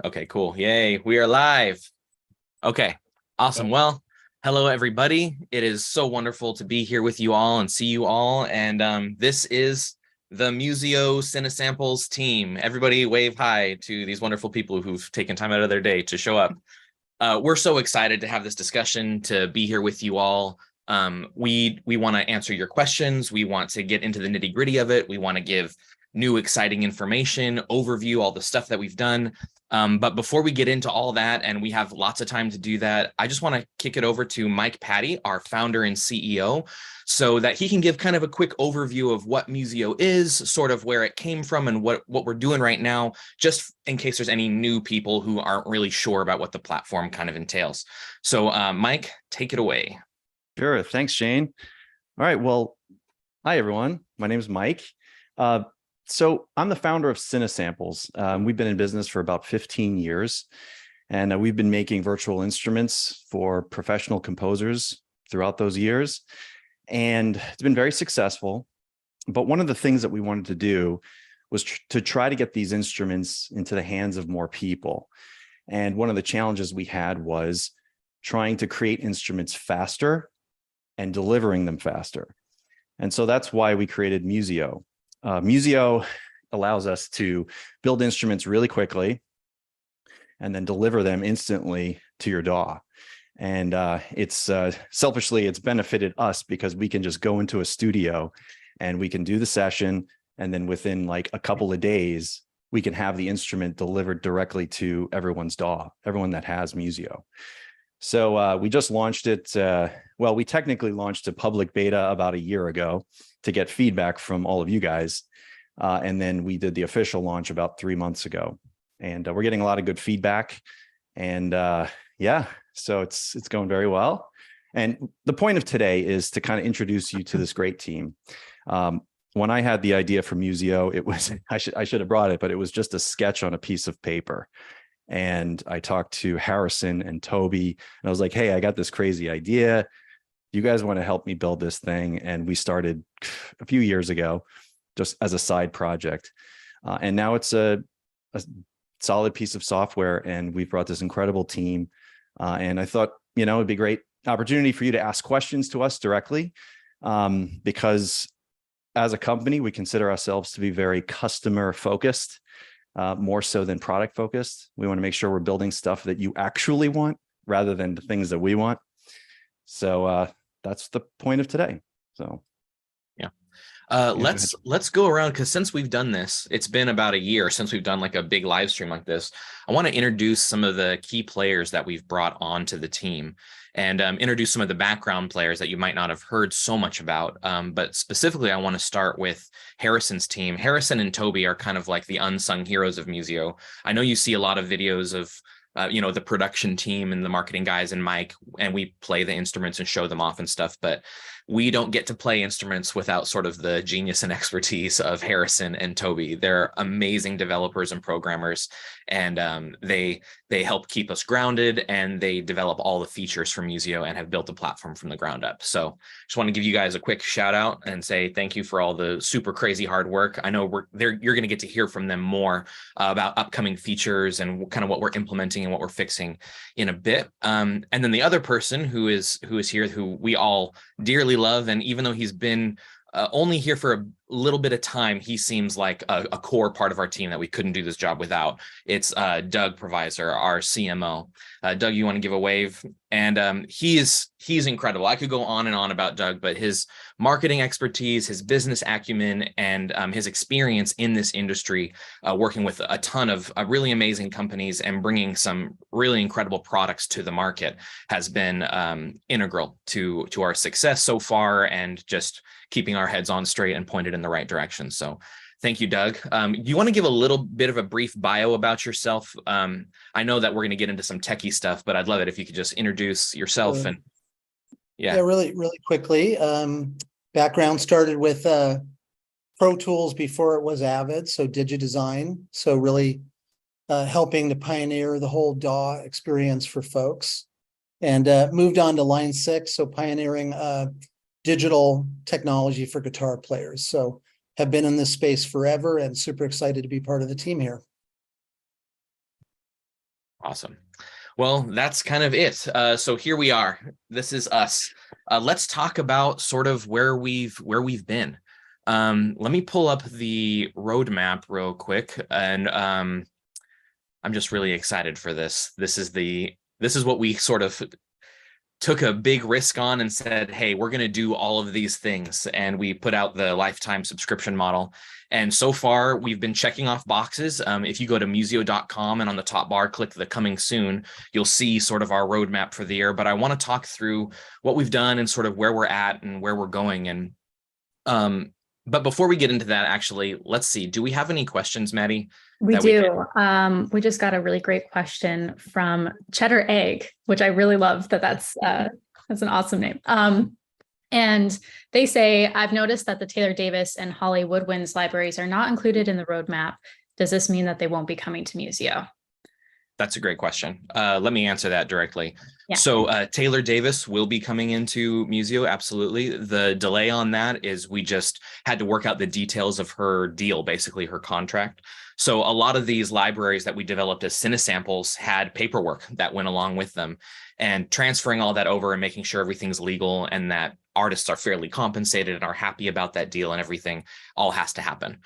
Okay, cool. Yay, we are live. Okay, awesome. Well, hello everybody. It is so wonderful to be here with you all and see you all. And this is the Musio Cinesamples team. Everybody wave hi to these wonderful people who've taken time out of their day to show up. We're so excited to have this discussion, to be here with you all. We want to answer your questions. We want to get into the nitty gritty of it. We want to give new exciting information, overview all the stuff that we've done. But before we get into all that, and we have lots of time to do that, I just want to kick it over to Mike Patty, our founder and CEO, so that he can give kind of a quick overview of what Musio is, sort of where it came from, and what we're doing right now, just in case there's any new people who aren't really sure about what the platform kind of entails. So Mike, take it away. Sure. Thanks, Shane. All right. Well, hi, everyone. My name is Mike. So I'm the founder of Cinesamples. We've been in business for about 15 years, and we've been making virtual instruments for professional composers throughout those years. And it's been very successful. But one of the things that we wanted to do was to try to get these instruments into the hands of more people. And one of the challenges we had was trying to create instruments faster and delivering them faster. And so that's why we created Musio. Musio allows us to build instruments really quickly and then deliver them instantly to your DAW. And selfishly, it's benefited us because we can just go into a studio and we can do the session. And then within like a couple of days, we can have the instrument delivered directly to everyone's DAW, everyone that has Musio. So we just launched it. Well, we technically launched a public beta about a year ago to get feedback from all of you guys. And then we did the official launch about 3 months ago. And we're getting a lot of good feedback. And yeah, so it's going very well. And the point of today is to kind of introduce you to this great team. When I had the idea for Musio, it was, I should have brought it, but it was just a sketch on a piece of paper. And I talked to Harrison and Toby, and I was like, hey, I got this crazy idea. You guys want to help me build this thing? And we started a few years ago, just as a side project. And now it's a solid piece of software, and we've brought this incredible team. And I thought, it'd be a great opportunity for you to ask questions to us directly, because as a company, we consider ourselves to be very customer focused. More so than product focused. We want to make sure we're building stuff that you actually want rather than the things that we want. So that's the point of today. So yeah, let's go around, because since we've done this, it's been about a year since we've done like a big live stream like this. I want to introduce some of the key players that we've brought onto the team, and introduce some of the background players that you might not have heard so much about. But specifically, I want to start with Harrison's team. Harrison and Toby are kind of like the unsung heroes of Musio. I know you see a lot of videos of the production team and the marketing guys and Mike, and we play the instruments and show them off and stuff, but we don't get to play instruments without sort of the genius and expertise of Harrison and Toby. They're amazing developers and programmers, and they help keep us grounded, and they develop all the features for Musio and have built a platform from the ground up. So just want to give you guys a quick shout out and say thank you for all the super crazy hard work. I know you're going to get to hear from them more about upcoming features and kind of what we're implementing and what we're fixing in a bit. And then the other person who is here, who we all dearly love, and even though he's been only here for a little bit of time, he seems like a core part of our team that we couldn't do this job without. It's Doug Provisor, our CMO. Doug, you want to give a wave? And he's incredible. I could go on and on about Doug, but his marketing expertise, his business acumen, and his experience in this industry, working with a ton of really amazing companies and bringing some really incredible products to the market, has been integral to our success so far, and just keeping our heads on straight and pointed in the right direction. So thank you, Doug. Do you want to give a little bit of a brief bio about yourself? I know that we're going to get into some techie stuff, but I'd love it if you could just introduce yourself. And yeah, really quickly. Background started with Pro Tools before it was Avid, so DigiDesign. So really helping to pioneer the whole DAW experience for folks, and moved on to Line 6, so pioneering digital technology for guitar players. So have been in this space forever and super excited to be part of the team here. Awesome. Well, that's kind of it. So here we are. This is us. Let's talk about sort of where we've been. Let me pull up the roadmap real quick, and I'm just really excited for this. This is what we sort of took a big risk on and said, hey, we're going to do all of these things. And we put out the lifetime subscription model. And so far, we've been checking off boxes. If you go to musio.com and on the top bar, click the coming soon, you'll see sort of our roadmap for the year. But I want to talk through what we've done and sort of where we're at and where we're going. And but before we get into that, actually, let's see. Do we have any questions, Maddie? We do. We just got a really great question from Cheddar Egg, which I really love that's an awesome name. And they say, I've noticed that the Taylor Davis and Holly Woodwinds libraries are not included in the roadmap. Does this mean that they won't be coming to Musio? That's a great question. Let me answer that directly. Yeah. So Taylor Davis will be coming into Musio, absolutely. The delay on that is we just had to work out the details of her deal, basically her contract. So a lot of these libraries that we developed as cinesamples had paperwork that went along with them, and transferring all that over and making sure everything's legal and that artists are fairly compensated and are happy about that deal and everything all has to happen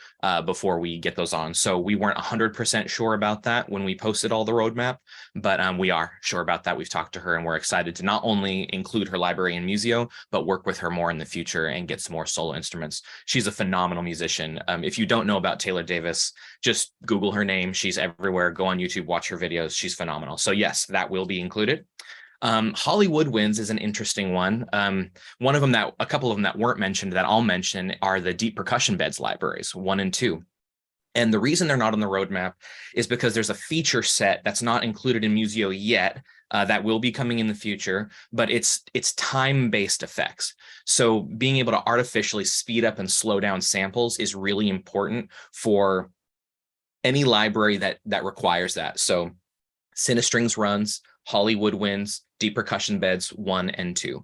before we get those on. So we weren't 100% sure about that when we posted all the roadmap, but we are sure about that. We've talked to her and we're excited to not only include her library in Musio, but work with her more in the future and get some more solo instruments. She's a phenomenal musician. If you don't know about Taylor Davis, just Google her name. She's everywhere. Go on YouTube, watch her videos. She's phenomenal. So yes, that will be included. Holly Woodwinds is an interesting one. One of them a couple of them that weren't mentioned that I'll mention are the deep percussion beds libraries 1 and 2. And the reason they're not on the roadmap is because there's a feature set that's not included in Musio yet that will be coming in the future, but it's time-based effects. So being able to artificially speed up and slow down samples is really important for any library that requires that. So Cinestrings runs, Holly Woodwinds, deep percussion beds 1 and 2.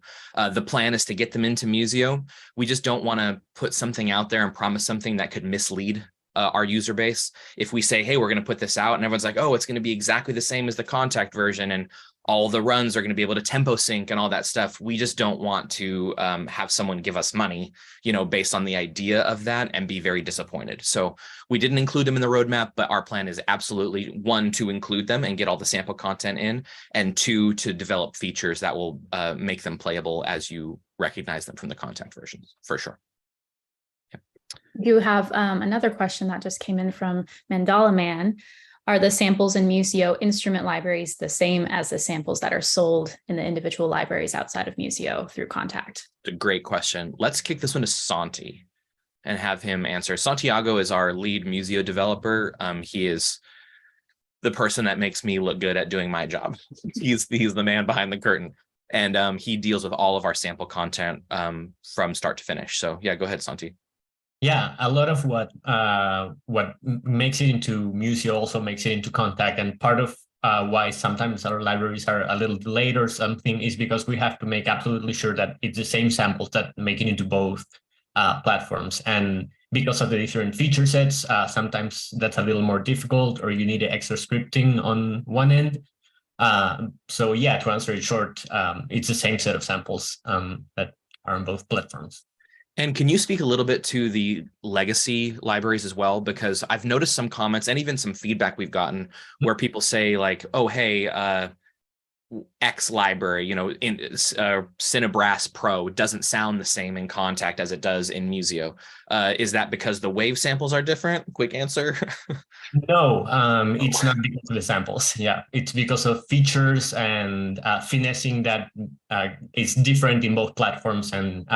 The plan is to get them into Musio. We just don't want to put something out there and promise something that could mislead our user base. If we say, hey, we're going to put this out and everyone's like, oh, it's going to be exactly the same as the contact version and all the runs are going to be able to tempo sync and all that stuff. We just don't want to have someone give us money, based on the idea of that and be very disappointed. So we didn't include them in the roadmap, but our plan is absolutely 1, to include them and get all the sample content in, and 2, to develop features that will make them playable as you recognize them from the contact versions, for sure. You have another question that just came in from Mandala Man. Are the samples in Musio instrument libraries the same as the samples that are sold in the individual libraries outside of Musio through Contact? It's a great question. Let's kick this one to Santi and have him answer. Santiago is our lead Musio developer. He is the person that makes me look good at doing my job. He's the man behind the curtain. And he deals with all of our sample content from start to finish. So yeah, go ahead, Santi. Yeah, a lot of what makes it into Musio also makes it into Contact, and part of why sometimes our libraries are a little delayed or something is because we have to make absolutely sure that it's the same samples that make it into both platforms. And because of the different feature sets, sometimes that's a little more difficult, or you need extra scripting on one end. So yeah, to answer it short, it's the same set of samples that are on both platforms. And can you speak a little bit to the legacy libraries as well? Because I've noticed some comments and even some feedback we've gotten where people say like, oh, hey, X library, in Cinebrass Pro doesn't sound the same in Contact as it does in Musio. Is that because the wave samples are different? Quick answer. No, it's not because of the samples. Yeah, it's because of features and finessing that is different in both platforms. And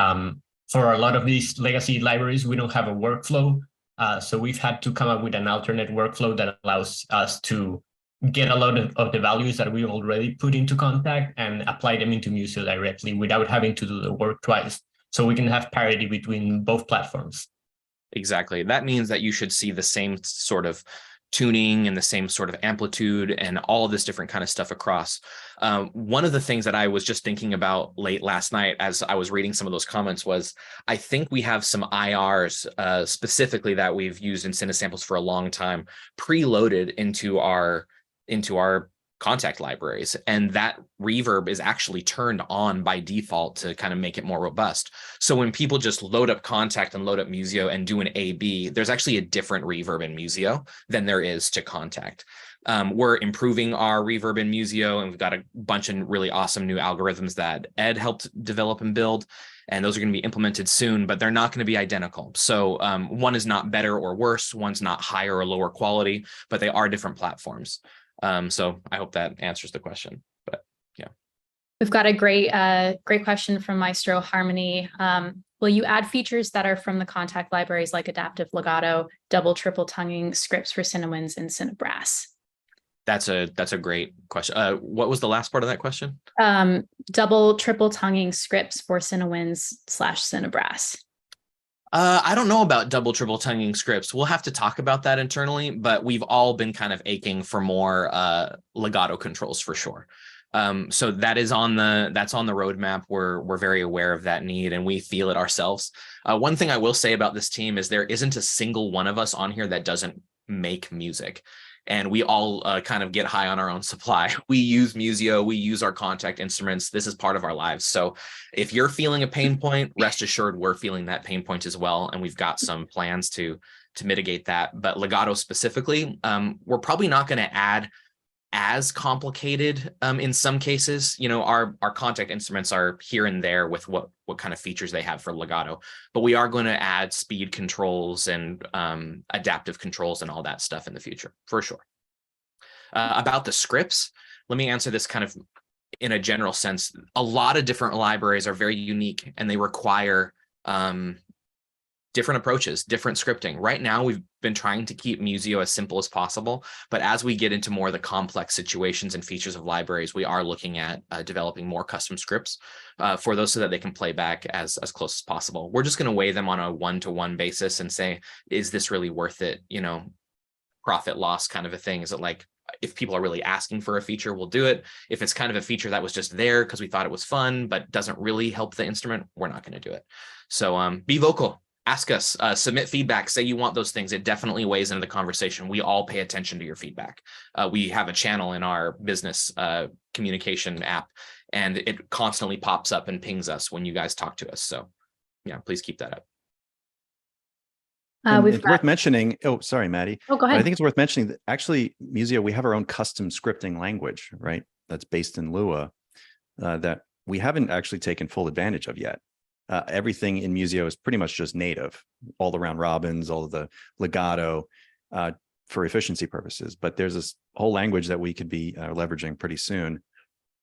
for a lot of these legacy libraries, we don't have a workflow. So we've had to come up with an alternate workflow that allows us to get a lot of the values that we already put into Contact and apply them into Musio directly without having to do the work twice. So we can have parity between both platforms. Exactly. That means that you should see the same sort of tuning and the same sort of amplitude and all of this different kind of stuff across. One of the things that I was just thinking about late last night as I was reading some of those comments was, I think we have some IRs specifically that we've used in Cinesamples for a long time, preloaded into our contact libraries, and that reverb is actually turned on by default to kind of make it more robust. So when people just load up Contact and load up Musio and do an A/B, there's actually a different reverb in Musio than there is to Contact. We're improving our reverb in Musio, and we've got a bunch of really awesome new algorithms that Ed helped develop and build, and those are going to be implemented soon, but they're not going to be identical. So one is not better or worse, one's not higher or lower quality, but they are different platforms. So I hope that answers the question, but yeah. We've got a great question from Maestro Harmony. Will you add features that are from the Contact libraries like adaptive legato, double, triple tonguing, scripts for Cinewinds and Cinebrass? That's a great question. What was the last part of that question? Double, triple tonguing scripts for Cinewinds / Cinebrass. I don't know about double, triple tonguing scripts. We'll have to talk about that internally, but we've all been kind of aching for more legato controls for sure. So that's on the roadmap. We're very aware of that need, and we feel it ourselves. One thing I will say about this team is there isn't a single one of us on here that doesn't make music. And we all kind of get high on our own supply. We use Musio, we use our Contact instruments. This is part of our lives. So if you're feeling a pain point, rest assured we're feeling that pain point as well. And we've got some plans to mitigate that. But legato specifically, we're probably not going to add as complicated in some cases. You know, our Contact instruments are here and there with what kind of features they have for legato, but we are going to add speed controls and adaptive controls and all that stuff in the future for sure. About the scripts, let me answer this kind of in a general sense. A lot of different libraries are very unique, and they require different approaches, different scripting. Right now, we've been trying to keep Musio as simple as possible, but as we get into more of the complex situations and features of libraries, we are looking at developing more custom scripts for those so that they can play back as close as possible. We're just going to weigh them on a one-to-one basis and say, is this really worth it? You know, profit loss kind of a thing. Is it like, if people are really asking for a feature, we'll do it. If it's kind of a feature that was just there because we thought it was fun, but doesn't really help the instrument, we're not going to do it. So be vocal. Ask us, submit feedback, say you want those things. It definitely weighs into the conversation. We all pay attention to your feedback. We have a channel in our business communication app, and it constantly pops up and pings us when you guys talk to us. So yeah, please keep that up. It's worth mentioning. Oh, sorry, Maddie. Oh, go ahead. But I think it's worth mentioning that actually, Musio, we have our own custom scripting language, right? That's based in Lua that we haven't actually taken full advantage of yet. Everything in Musio is pretty much just native, all the round robins, all of the legato for efficiency purposes. But there's this whole language that we could be leveraging pretty soon.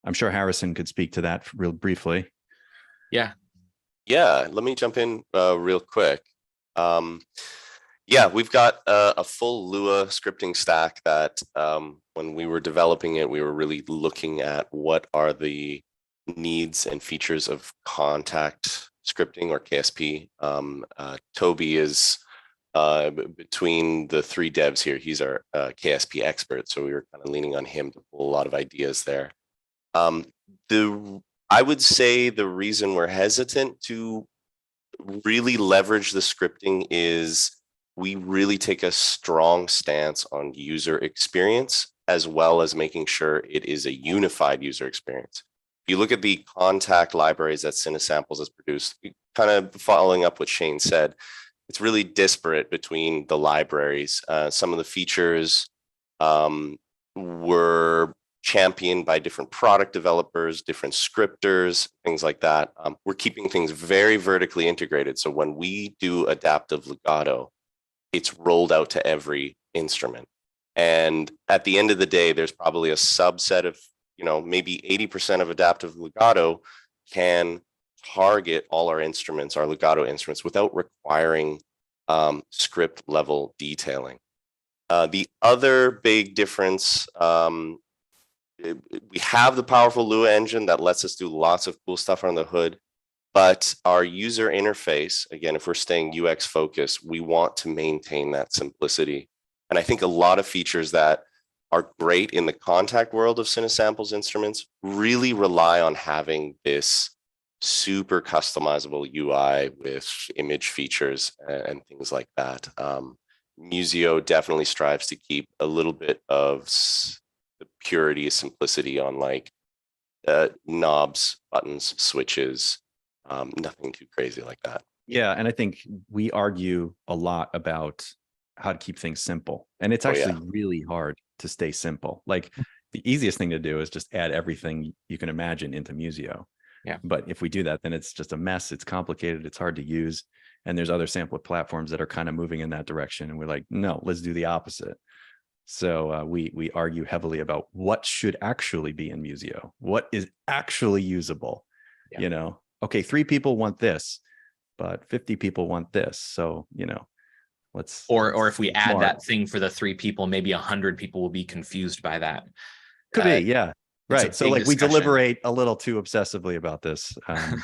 I'm sure Harrison could speak to that real briefly. Yeah, let me jump in real quick. Yeah, we've got a full Lua scripting stack that when we were developing it, we were really looking at what are the needs and features of Contact scripting or KSP. Toby is between the three devs here. He's our KSP expert, so we were kind of leaning on him to pull a lot of ideas there. I would say the reason we're hesitant to really leverage the scripting is we really take a strong stance on user experience, as well as making sure it is a unified user experience. If you look at the Contact libraries that Cinesamples has produced, kind of following up what Shane said, it's really disparate between the libraries. Some of the features were championed by different product developers, different scripters, things like that. We're keeping things very vertically integrated. So when we do adaptive legato, it's rolled out to every instrument. And at the end of the day, there's probably a subset of, maybe 80% of adaptive legato can target all our instruments, our legato instruments, without requiring script level detailing. The other big difference, we have the powerful Lua engine that lets us do lots of cool stuff on the hood, but our user interface, again, if we're staying UX focused, we want to maintain that simplicity. And I think a lot of features that are great in the Contact world of Cinesamples instruments really rely on having this super customizable UI with image features and things like that. Musio definitely strives to keep a little bit of the purity, simplicity on like knobs, buttons, switches, nothing too crazy like that. Yeah, and I think we argue a lot about how to keep things simple, and it's actually really hard to stay simple. Like the easiest thing to do is just add everything you can imagine into Musio. Yeah. But if we do that, then it's just a mess. It's complicated. It's hard to use. And there's other sampler platforms that are kind of moving in that direction. And we're like, no, let's do the opposite. So we argue heavily about what should actually be in Musio, what is actually usable. You know, okay, 3 people want this, but 50 people want this. So, you know, let's or if we add smart. that thing for the 3 people, maybe 100 people will be confused by that. Could be, yeah. Right. So like discussion. We deliberate a little too obsessively about this. And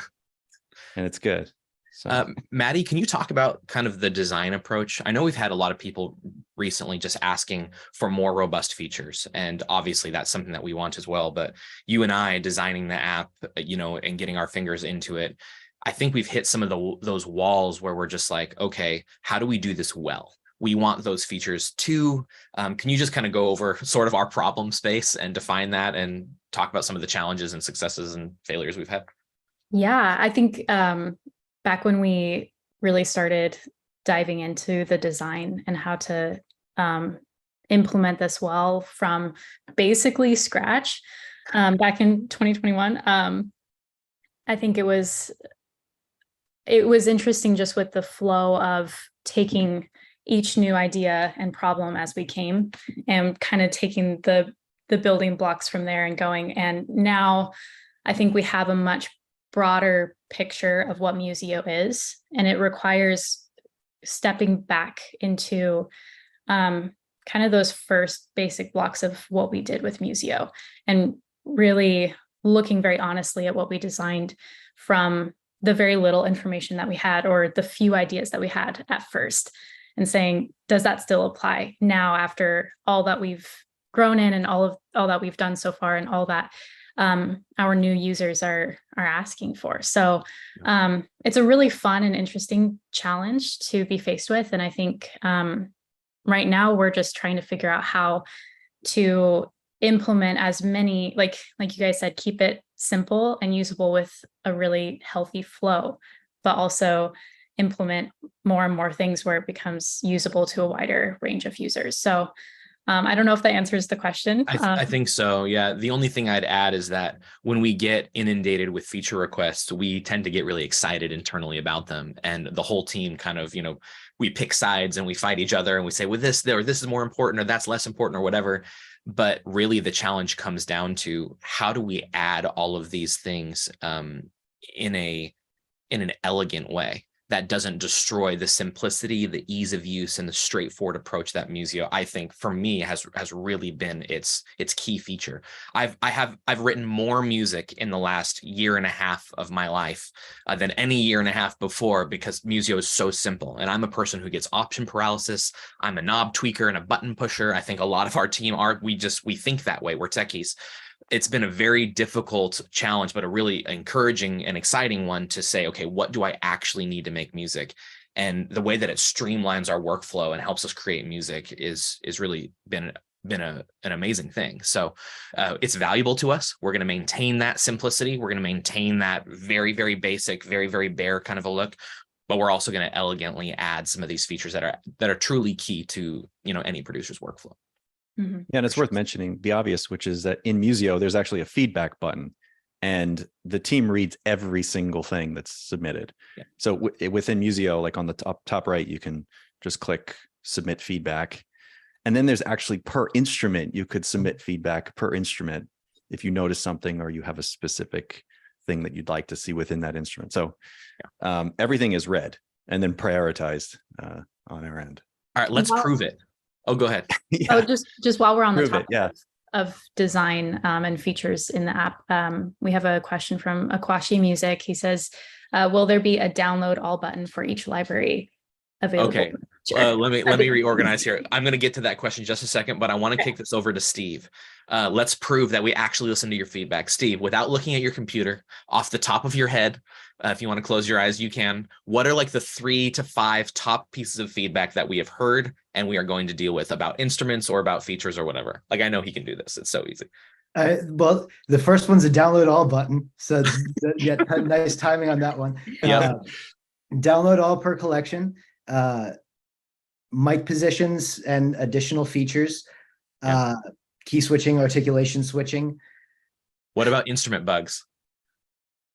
it's good. So Maddie, can you talk about kind of the design approach? I know we've had a lot of people recently just asking for more robust features, and obviously that's something that we want as well. But you and I designing the app, you know, and getting our fingers into it, I think we've hit some of those walls where we're just like, okay, how do we do this well? We want those features too. Can you just kind of go over sort of our problem space and define that and talk about some of the challenges and successes and failures we've had? Yeah, I think back when we really started diving into the design and how to implement this well from basically scratch back in 2021, I think it was interesting just with the flow of taking each new idea and problem as we came and kind of taking the building blocks from there and going. And now I think we have a much broader picture of what Musio is, and it requires stepping back into kind of those first basic blocks of what we did with Musio and really looking very honestly at what we designed from the very little information that we had or the few ideas that we had at first, and saying, does that still apply now after all that we've grown in and all that we've done so far and all that our new users are asking for. So it's a really fun and interesting challenge to be faced with. And I think right now we're just trying to figure out how to implement as many, like you guys said, keep it simple and usable with a really healthy flow, but also implement more and more things where it becomes usable to a wider range of users. So I don't know if that answers the question. I think so. Yeah. The only thing I'd add is that when we get inundated with feature requests, we tend to get really excited internally about them. And the whole team kind of, you know, we pick sides and we fight each other and we say, well, this is more important or that's less important or whatever. But really the challenge comes down to how do we add all of these things in an elegant way that doesn't destroy the simplicity, the ease of use, and the straightforward approach that Musio, I think, for me, has really been its key feature. I've written more music in the last year and a half of my life than any year and a half before, because Musio is so simple. And I'm a person who gets option paralysis. I'm a knob tweaker and a button pusher. I think a lot of our team we think that way. We're techies. It's been a very difficult challenge, but a really encouraging and exciting one to say, okay, what do I actually need to make music? And the way that it streamlines our workflow and helps us create music is really been an amazing thing. So it's valuable to us. We're going to maintain that simplicity. We're going to maintain that very, very basic, very, very bare kind of a look. But we're also going to elegantly add some of these features that are truly key to, you know, any producer's workflow. Yeah, and it's worth mentioning the obvious, which is that in Musio, there's actually a feedback button, and the team reads every single thing that's submitted. Yeah. So within Musio, like on the top right, you can just click submit feedback. And then there's actually per instrument, you could submit feedback per instrument if you notice something or you have a specific thing that you'd like to see within that instrument. So everything is read and then prioritized on our end. All right, let's prove it. Oh, go ahead. Yeah. Oh, just while we're on the topic of design and features in the app, we have a question from Akwashi Music. He says, will there be a download all button for each library available? Okay, let me reorganize here. I'm going to get to that question in just a second, but I want to kick this over to Steve. Let's prove that we actually listen to your feedback. Steve, without looking at your computer, off the top of your head, if you want to close your eyes, you can. What are like the 3 to 5 top pieces of feedback that we have heard and we are going to deal with about instruments or about features or whatever? Like, I know he can do this. It's so easy. Well, the first one's a download all button. So yeah, nice timing on that one. Yep. Download all per collection. Mic positions and additional features. Key switching, articulation switching. What about instrument bugs?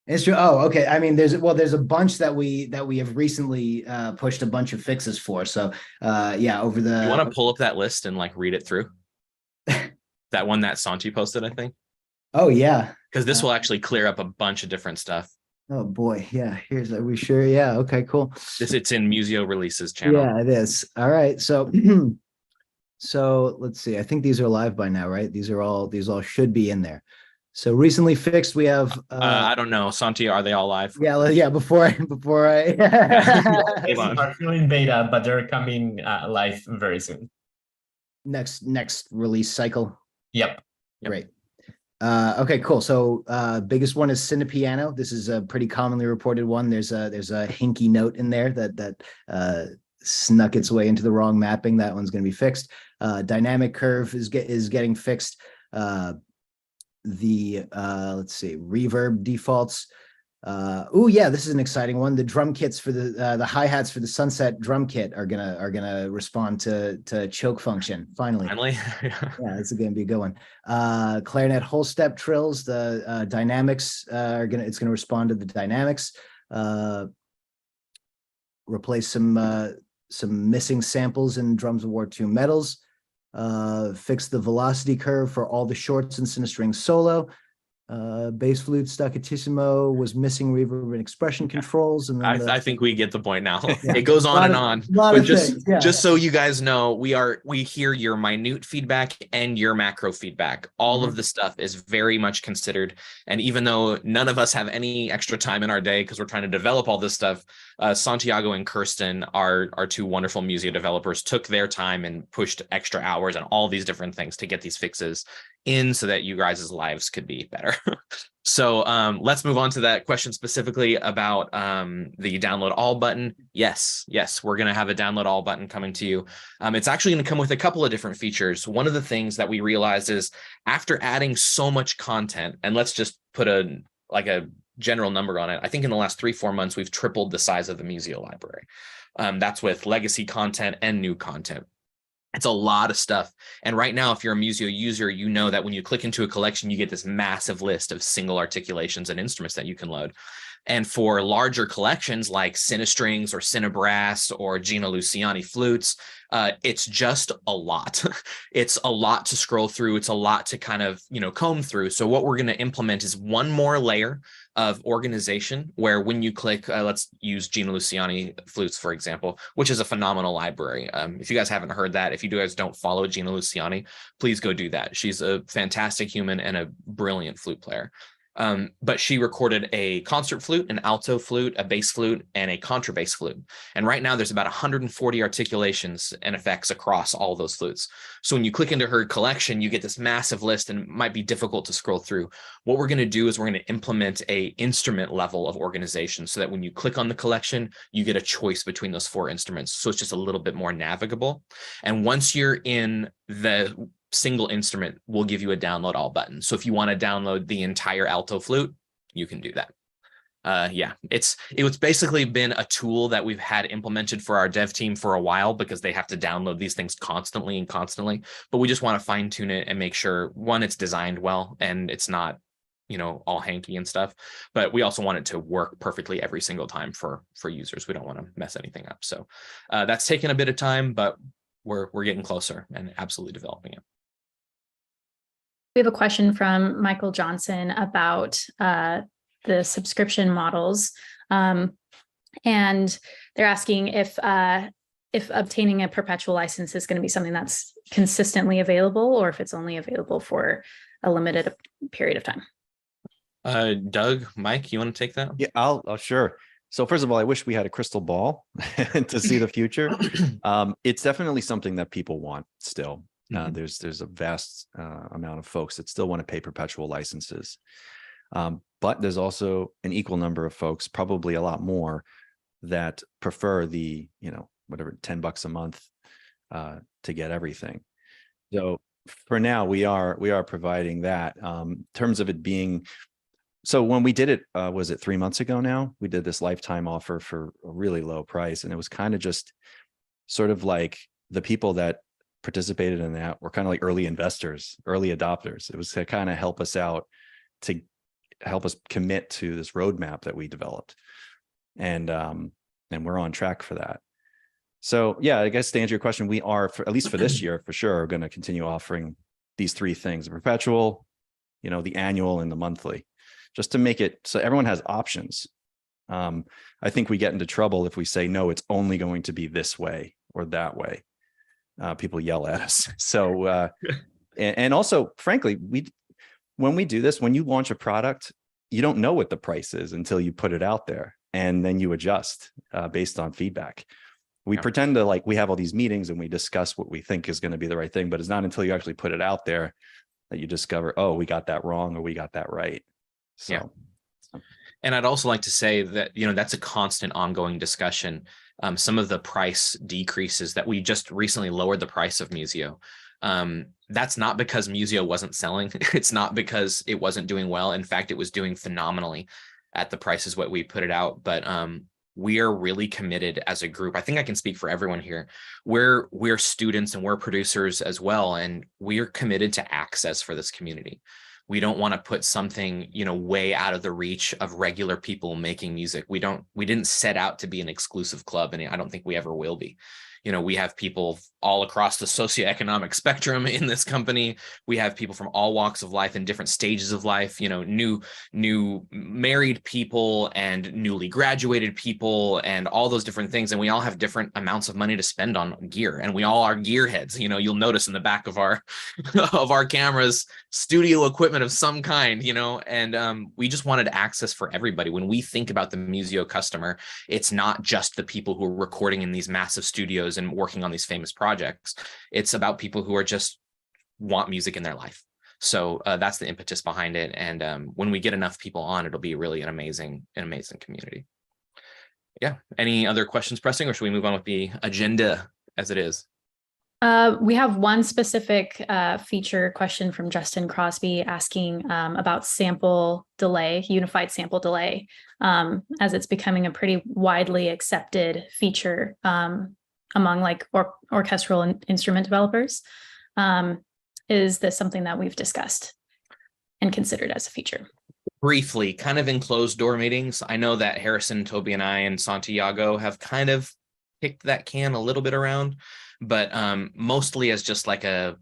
Oh, okay. I mean, there's a bunch that we have recently pushed a bunch of fixes for. So yeah, over the. You want to pull up that list and like read it through? That one that Santi posted, I think. Oh yeah. Because this will actually clear up a bunch of different stuff. Oh boy, yeah. Are we sure? Yeah. Okay. Cool. It's in Musio Releases channel. Yeah, it is. All right. So, so let's see. I think these are live by now, right? These all should be in there. So recently fixed, we have. I don't know, Santi. Are they all live? Yeah. Yeah. Before I. They are still in beta, but they're coming live very soon. Next release cycle. Yep. Great. Okay, cool. So biggest one is Cinepiano. This is a pretty commonly reported one. There's a hinky note in there that snuck its way into the wrong mapping. That one's going to be fixed. Dynamic curve is getting fixed. Let's see, reverb defaults. Oh yeah, this is an exciting one. The drum kits for the hi-hats for the Sunset drum kit are gonna respond to choke function finally. Yeah, this is gonna be a good one. Clarinet whole step trills, the dynamics it's gonna respond to the dynamics. Replace some missing samples in Drums of War 2 medals. Fix the velocity curve for all the shorts in Sinistring solo. Bass flute staccatissimo was missing reverb and expression controls, and then I think we get the point now. Yeah. It goes on and on. But just so you guys know, we hear your minute feedback and your macro feedback. All of the stuff is very much considered. And even though none of us have any extra time in our day because we're trying to develop all this stuff, Santiago and Kirsten, our 2 wonderful Musio developers, took their time and pushed extra hours and all these different things to get these fixes in so that you guys' lives could be better. So let's move on to that question specifically about the download all button. Yes, we're going to have a download all button coming to you. It's actually going to come with a couple of different features. One of the things that we realized is after adding so much content, and let's just put a general number on it. I think in the last 3-4 months, we've tripled the size of the Musio library. That's with legacy content and new content. It's a lot of stuff. And right now, if you're a Musio user, you know that when you click into a collection, you get this massive list of single articulations and instruments that you can load. And for larger collections like Cinestrings or Cinebrass or Gino Luciani flutes, it's just a lot. It's a lot to scroll through. It's a lot to kind of, comb through. So what we're going to implement is one more layer of organization where when you click, let's use Gino Luciani flutes, for example, which is a phenomenal library. If you guys haven't heard that, if you guys don't follow Gino Luciani, please go do that. She's a fantastic human and a brilliant flute player. But she recorded a concert flute, an alto flute, a bass flute, and a contrabass flute. And right now there's about 140 articulations and effects across all those flutes. So when you click into her collection, you get this massive list and it might be difficult to scroll through. What we're going to do is we're going to implement a instrument level of organization so that when you click on the collection, you get a choice between those 4 instruments. So it's just a little bit more navigable. And once you're in the single instrument, will give you a download all button. So if you want to download the entire alto flute, you can do that. It's basically been a tool that we've had implemented for our dev team for a while because they have to download these things constantly, but we just want to fine tune it and make sure, one, it's designed well and it's not, all hanky and stuff, but we also want it to work perfectly every single time for users. We don't want to mess anything up. So that's taken a bit of time, but we're getting closer and absolutely developing it. We have a question from Michael Johnson about the subscription models. And they're asking if obtaining a perpetual license is going to be something that's consistently available or if it's only available for a limited period of time. Doug, Mike, you want to take that? Yeah, I'll sure. So first of all, I wish we had a crystal ball to see the future. It's definitely something that people want still. There's a vast amount of folks that still want to pay perpetual licenses. But there's also an equal number of folks, probably a lot more, that prefer the, whatever, $10 a month to get everything. So for now, we are providing that. In terms of it being, so when we did it, was it 3 months ago now? We did this lifetime offer for a really low price, and it was kind of just sort of like the people that participated in that were kind of like early investors, early adopters. It was to kind of help us out, to help us commit to this roadmap that we developed. And we're on track for that. So yeah, I guess to answer your question, we are, at least for this year, for sure, going to continue offering these 3 things: the perpetual, the annual, and the monthly, just to make it so everyone has options. I think we get into trouble if we say, no, it's only going to be this way or that way. People yell at us. So, and also, frankly, when we do this, when you launch a product, you don't know what the price is until you put it out there, and then you adjust based on feedback. We pretend to, like, we have all these meetings and we discuss what we think is going to be the right thing, but it's not until you actually put it out there that you discover, oh, we got that wrong or we got that right. So. Yeah. And I'd also like to say that, that's a constant ongoing discussion. Some of the price decreases that we just recently lowered the price of Musio. That's not because Musio wasn't selling. It's not because it wasn't doing well. In fact, it was doing phenomenally at the prices what we put it out. But we are really committed as a group. I think I can speak for everyone here. We're students and we're producers as well, and we're committed to access for this community. We don't want to put something, way out of the reach of regular people making music. We didn't set out to be an exclusive club, and I don't think we ever will be. We have people all across the socioeconomic spectrum in this company. We have people from all walks of life and different stages of life, new married people and newly graduated people and all those different things. And we all have different amounts of money to spend on gear. And we all are gearheads. You'll notice in the back of our of our cameras, studio equipment of some kind, and we just wanted access for everybody. When we think about the Musio customer, it's not just the people who are recording in these massive studios and working on these famous projects. It's about people who are just want music in their life. So that's the impetus behind it. And when we get enough people on, it'll be really an amazing community. Yeah. Any other questions pressing, or should we move on with the agenda as it is? We have one specific feature question from Justin Crosby asking about sample delay, unified sample delay, as it's becoming a pretty widely accepted feature among orchestral and instrument developers. Is this something that we've discussed and considered as a feature? Briefly, kind of in closed door meetings. I know that Harrison, Toby, and I and Santiago have kind of kicked that can a little bit around, but mostly as just like a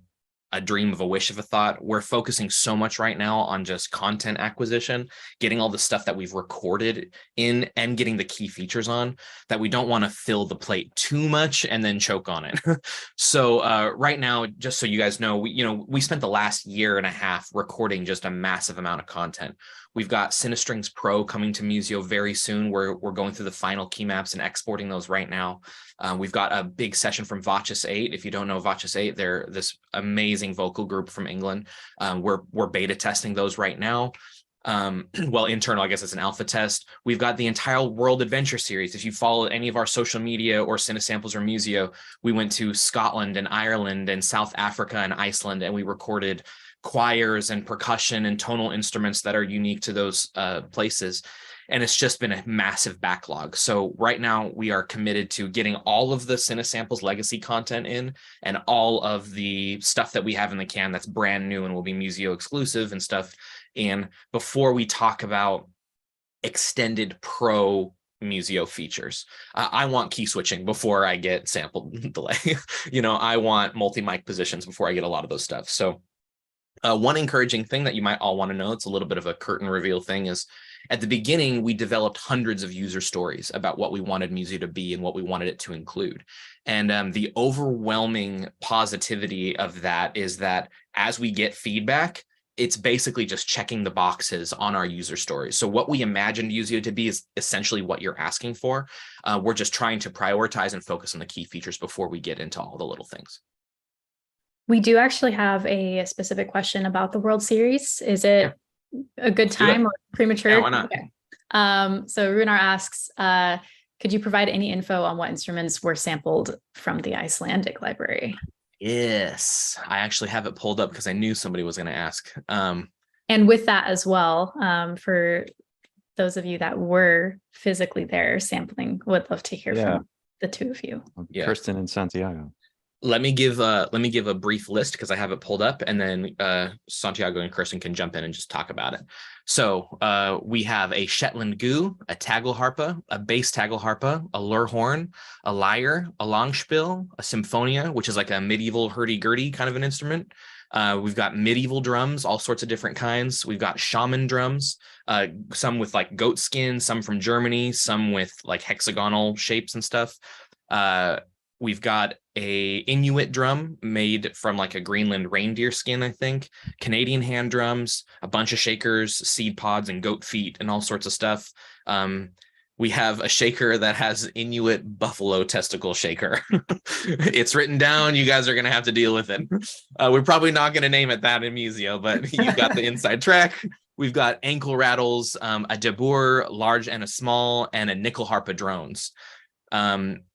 dream of a wish of a thought. We're focusing so much right now on just content acquisition, getting all the stuff that we've recorded in and getting the key features on, that we don't want to fill the plate too much and then choke on it. So right now, just so you guys know, we spent the last 1.5 years recording just a massive amount of content. We've got Cinestrings Pro coming to Musio very soon. We're going through the final key maps and exporting those right now. We've got a big session from Vocis 8. If you don't know Vocis 8, they're this amazing vocal group from England. We're beta testing those right now. Well, internal, I guess it's an alpha test. We've got the entire World Adventure series. If you follow any of our social media or Cinesamples or Musio, we went to Scotland and Ireland and South Africa and Iceland, and we recorded choirs and percussion and tonal instruments that are unique to those places. And it's just been a massive backlog. So right now we are committed to getting all of the Cinesamples legacy content in, and all of the stuff that we have in the can that's brand new and will be Musio exclusive and stuff. And before we talk about extended pro Musio features, I want key switching before I get sample delay. I want multi-mic positions before I get a lot of those stuff. So one encouraging thing that you might all want to know, it's a little bit of a curtain reveal thing, is at the beginning, we developed hundreds of user stories about what we wanted Musio to be and what we wanted it to include. And the overwhelming positivity of that is that as we get feedback, it's basically just checking the boxes on our user stories. So what we imagined Musio to be is essentially what you're asking for. We're just trying to prioritize and focus on the key features before we get into all the little things. We do actually have a specific question about the World Series. Is it a good time or premature? Yeah, why not? Okay. So Runar asks, could you provide any info on what instruments were sampled from the Icelandic library? Yes, I actually have it pulled up because I knew somebody was going to ask. And with that as well, for those of you that were physically there sampling, would love to hear from the two of you. Kirsten and Santiago. Let me give a brief list because I have it pulled up, and then Santiago and Kirsten can jump in and just talk about it. So we have a Shetland goo, a tagelharpa, a bass tagelharpa, a lurhorn, a lyre, a longspiel, a symphonia, which is like a medieval hurdy-gurdy kind of an instrument. We've got medieval drums, all sorts of different kinds. We've got shaman drums, some with like goat skin, some from Germany, some with like hexagonal shapes and stuff. We've got a Inuit drum made from like a Greenland reindeer skin, I think, Canadian hand drums, a bunch of shakers, seed pods, and goat feet, and all sorts of stuff. We have a shaker that has Inuit buffalo testicle shaker. It's written down. You guys are going to have to deal with it. We're probably not going to name it that in Musio, but you've got the inside track. We've got ankle rattles, a dabur, large and a small, and a nickel harpa drones.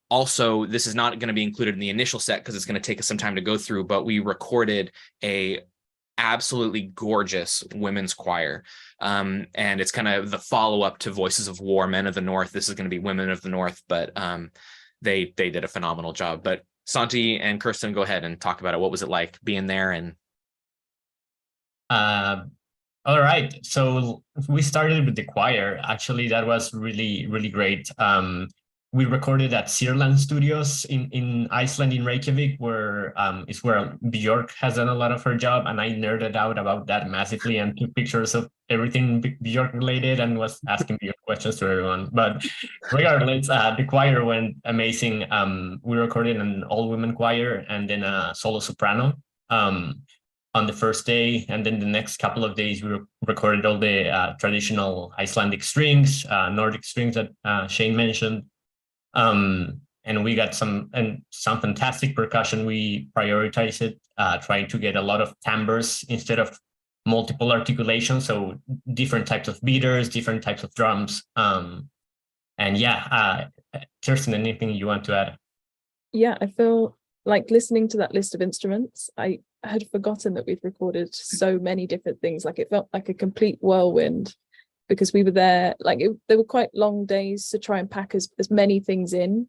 Also, this is not going to be included in the initial set because it's going to take us some time to go through, but we recorded a absolutely gorgeous women's choir. And it's kind of the follow-up to Voices of War, Men of the North. This is going to be Women of the North, but they did a phenomenal job. But Santi and Kirsten, go ahead and talk about it. What was it like being there? And all right, so we started with the choir. Actually, that was really, really great. We recorded at Sirland Studios in Iceland, in Reykjavik, where is where Björk has done a lot of her job, and I nerded out about that massively and took pictures of everything Björk related and was asking Björk questions to everyone. But regardless, the choir went amazing. We recorded an all-women choir and then a solo soprano on the first day, and then the next couple of days we recorded all the traditional Icelandic strings, Nordic strings that Shane mentioned. And we got some fantastic percussion. We prioritized it, trying to get a lot of timbres instead of multiple articulations. So different types of beaters, different types of drums. And yeah, Kirsten, anything you want to add? Yeah, I feel like listening to that list of instruments, I had forgotten that we'd recorded so many different things. Like it felt like a complete whirlwind, because we were there, like they were quite long days to try and pack as many things in.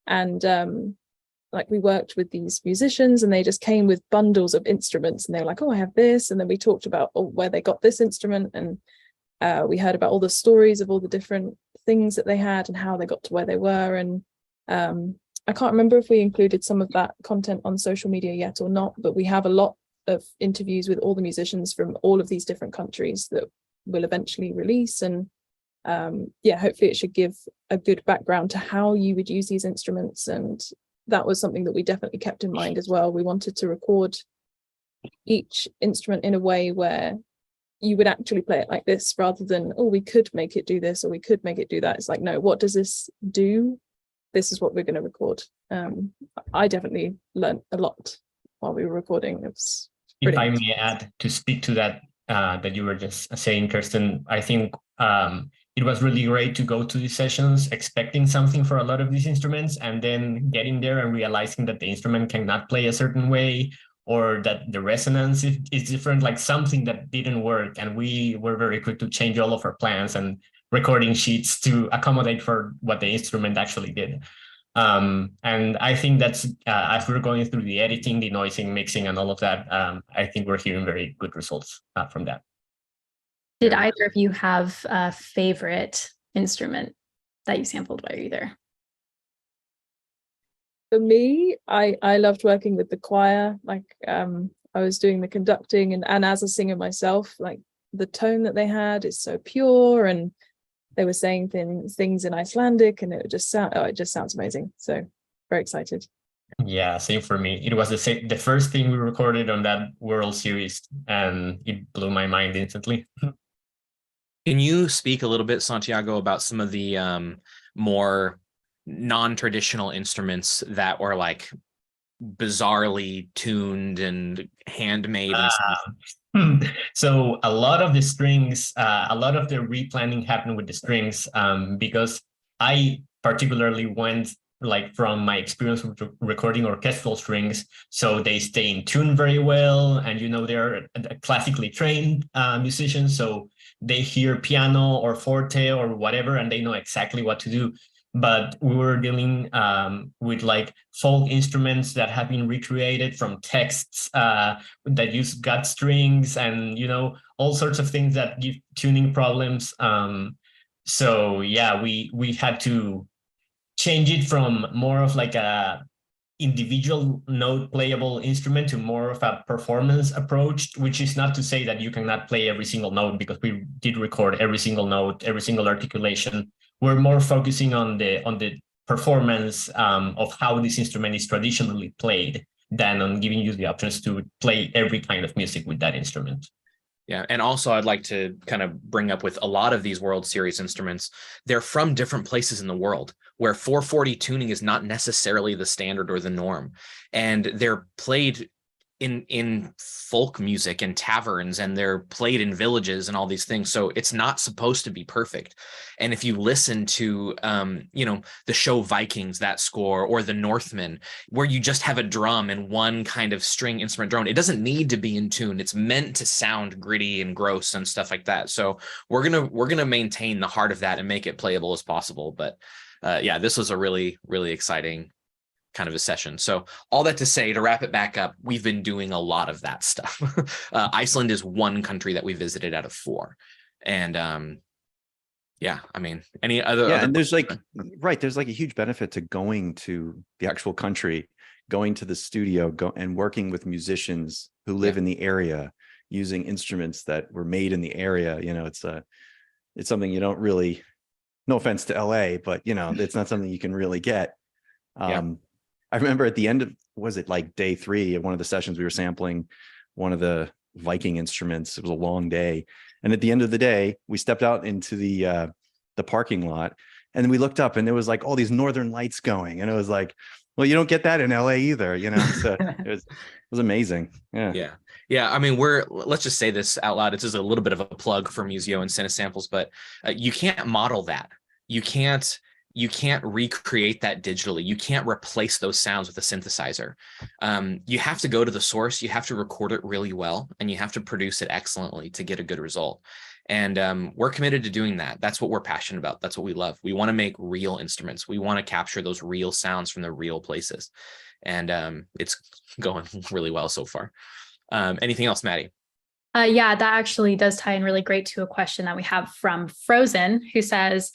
And like we worked with these musicians and they just came with bundles of instruments and they were like, oh, I have this. And then we talked about where they got this instrument. And we heard about all the stories of all the different things that they had and how they got to where they were. And I can't remember if we included some of that content on social media yet or not, but we have a lot of interviews with all the musicians from all of these different countries that will eventually release. And yeah, hopefully it should give a good background to how you would use these instruments. And that was something that we definitely kept in mind as well. We wanted to record each instrument in a way where you would actually play it like this, rather than, oh, we could make it do this or we could make it do that. It's like, no, what does this do? This is what we're going to record. I definitely learned a lot while we were recording. It was if I may add, to speak to that, that you were just saying, Kirsten, I think it was really great to go to these sessions expecting something for a lot of these instruments, and then getting there and realizing that the instrument cannot play a certain way, or that the resonance is different, like something that didn't work. And we were very quick to change all of our plans and recording sheets to accommodate for what the instrument actually did. And I think that's, as we're going through the editing, the noising, mixing, and all of that, I think we're hearing very good results from that. Did either of you have a favorite instrument that you sampled while you were there? For me, I loved working with the choir. Like I was doing the conducting, and as a singer myself, like the tone that they had is so pure, and they were saying things in Icelandic, and it just sounds amazing. So very excited. Yeah, same for me. It was the first thing we recorded on that World Series, and it blew my mind instantly. Can you speak a little bit, Santiago, about some of the more non-traditional instruments that were like bizarrely tuned and handmade and stuff? So a lot of the strings, a lot of the replanning happened with the strings, because I particularly went like from my experience with recording orchestral strings, so they stay in tune very well, and they're classically trained musicians, so they hear piano or forte or whatever, and they know exactly what to do. But we were dealing with like folk instruments that have been recreated from texts that use gut strings, and all sorts of things that give tuning problems. So yeah, we had to change it from more of like a individual note playable instrument to more of a performance approach, which is not to say that you cannot play every single note, because we did record every single note, every single articulation. We're more focusing on the performance of how this instrument is traditionally played than on giving you the options to play every kind of music with that instrument. Yeah. And also I'd like to kind of bring up with a lot of these World Series instruments, they're from different places in the world where 440 tuning is not necessarily the standard or the norm. And they're played in folk music and taverns, and they're played in villages and all these things. So it's not supposed to be perfect. And if you listen to, the show Vikings, that score, or the Northman, where you just have a drum and one kind of string instrument drone, it doesn't need to be in tune. It's meant to sound gritty and gross and stuff like that. So we're gonna maintain the heart of that and make it playable as possible. But yeah, this was a really, really exciting kind of a session. So all that to say, to wrap it back up, we've been doing a lot of that stuff. Iceland is one country that we visited out of 4. And yeah, I mean, any other... Yeah, and there's like, right, there's like a huge benefit to going to the actual country, going to the studio, and working with musicians who live in the area, using instruments that were made in the area. It's something you don't really, no offense to LA, but it's not something you can really get. I remember at the end of, was it like day 3 of one of the sessions, we were sampling one of the Viking instruments. It was a long day. And at the end of the day, we stepped out into the parking lot, and we looked up, and there was like all these northern lights going. And it was like, well, you don't get that in LA either, So it was amazing. Yeah. I mean, let's just say this out loud. It's just a little bit of a plug for Musio and Cinesamples, but you can't model that. You can't recreate that digitally. You can't replace those sounds with a synthesizer. You have to go to the source, you have to record it really well, and you have to produce it excellently to get a good result. And we're committed to doing that. That's what we're passionate about. That's what we love. We want to make real instruments. We want to capture those real sounds from the real places. And it's going really well so far. Anything else, Maddie? Yeah, that actually does tie in really great to a question that we have from Frozen, who says,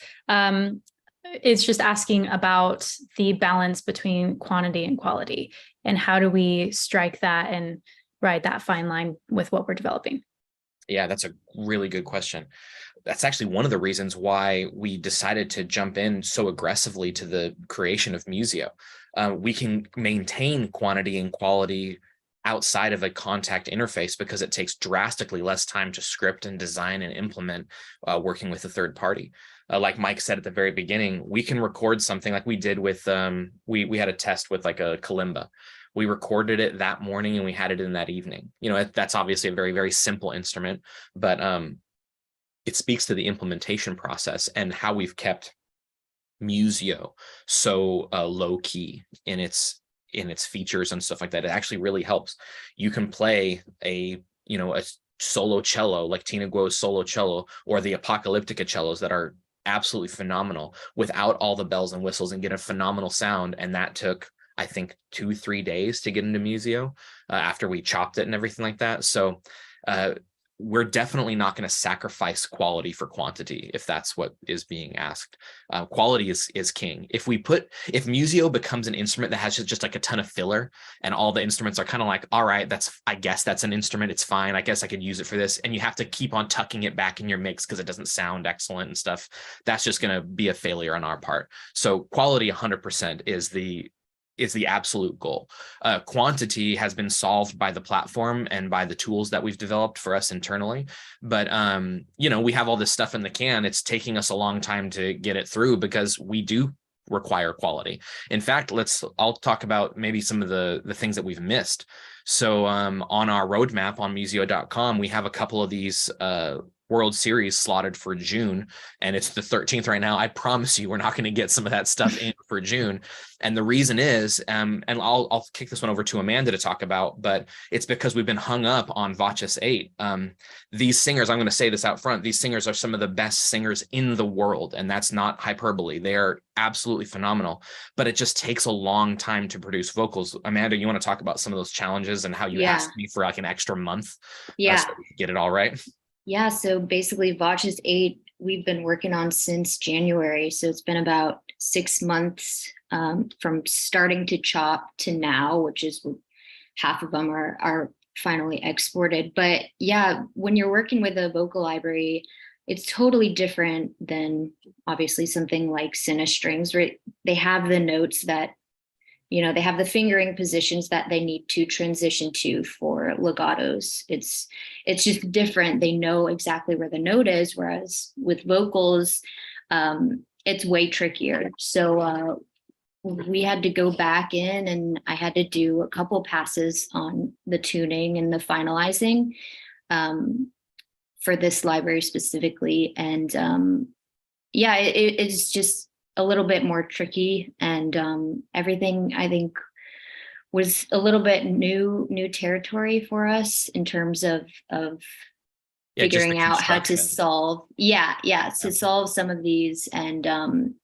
it's just asking about the balance between quantity and quality, and how do we strike that and ride that fine line with what we're developing? Yeah, that's a really good question. That's actually one of the reasons why we decided to jump in so aggressively to the creation of Musio. We can maintain quantity and quality outside of a contact interface because it takes drastically less time to script and design and implement working with a third party. Like Mike said at the very beginning, we can record something like we did with, we had a test with like a kalimba. We recorded it that morning and we had it in that evening. That's obviously a very, very simple instrument, but it speaks to the implementation process and how we've kept Musio so low key in its features and stuff like that. It actually really helps. You can play a solo cello like Tina Guo's solo cello, or the Apocalyptica cellos that are absolutely phenomenal without all the bells and whistles, and get a phenomenal sound. And that took, I think, 2-3 days to get into Musio after we chopped it and everything like that. So we're definitely not going to sacrifice quality for quantity if that's what is being asked. Quality is king. If Musio becomes an instrument that has just like a ton of filler, and all the instruments are kind of like, all right, I guess that's an instrument, it's fine, I guess I could use it for this, and you have to keep on tucking it back in your mix because it doesn't sound excellent and stuff, that's just going to be a failure on our part. So quality 100% is the absolute goal. Quantity has been solved by the platform and by the tools that we've developed for us internally. But, we have all this stuff in the can. It's taking us a long time to get it through because we do require quality. In fact, I'll talk about maybe some of the things that we've missed. So on our roadmap on musio.com, we have a couple of these World Series slotted for June, and it's the 13th right now. I promise you, we're not going to get some of that stuff in for June. And the reason is, and I'll kick this one over to Amanda to talk about, but it's because we've been hung up on Vachis 8. These singers, I'm going to say this out front, these singers are some of the best singers in the world, and that's not hyperbole. They are absolutely phenomenal, but it just takes a long time to produce vocals. Amanda, you want to talk about some of those challenges and how you asked me for like an extra month so we could get it all right? Yeah, so basically Vachis 8, we've been working on since January. So it's been about 6 months from starting to chop to now, which is half of them are finally exported. But yeah, when you're working with a vocal library, it's totally different than obviously something like Cinestrings, right? They have the notes that, they have the fingering positions that they need to transition to for legatos. It's just different. They know exactly where the note is, whereas with vocals, it's way trickier. So we had to go back in, and I had to do a couple passes on the tuning and the finalizing for this library specifically. And it's just a little bit more tricky, and everything I think was a little bit new territory for us in terms of figuring out how to solve solve some of these, and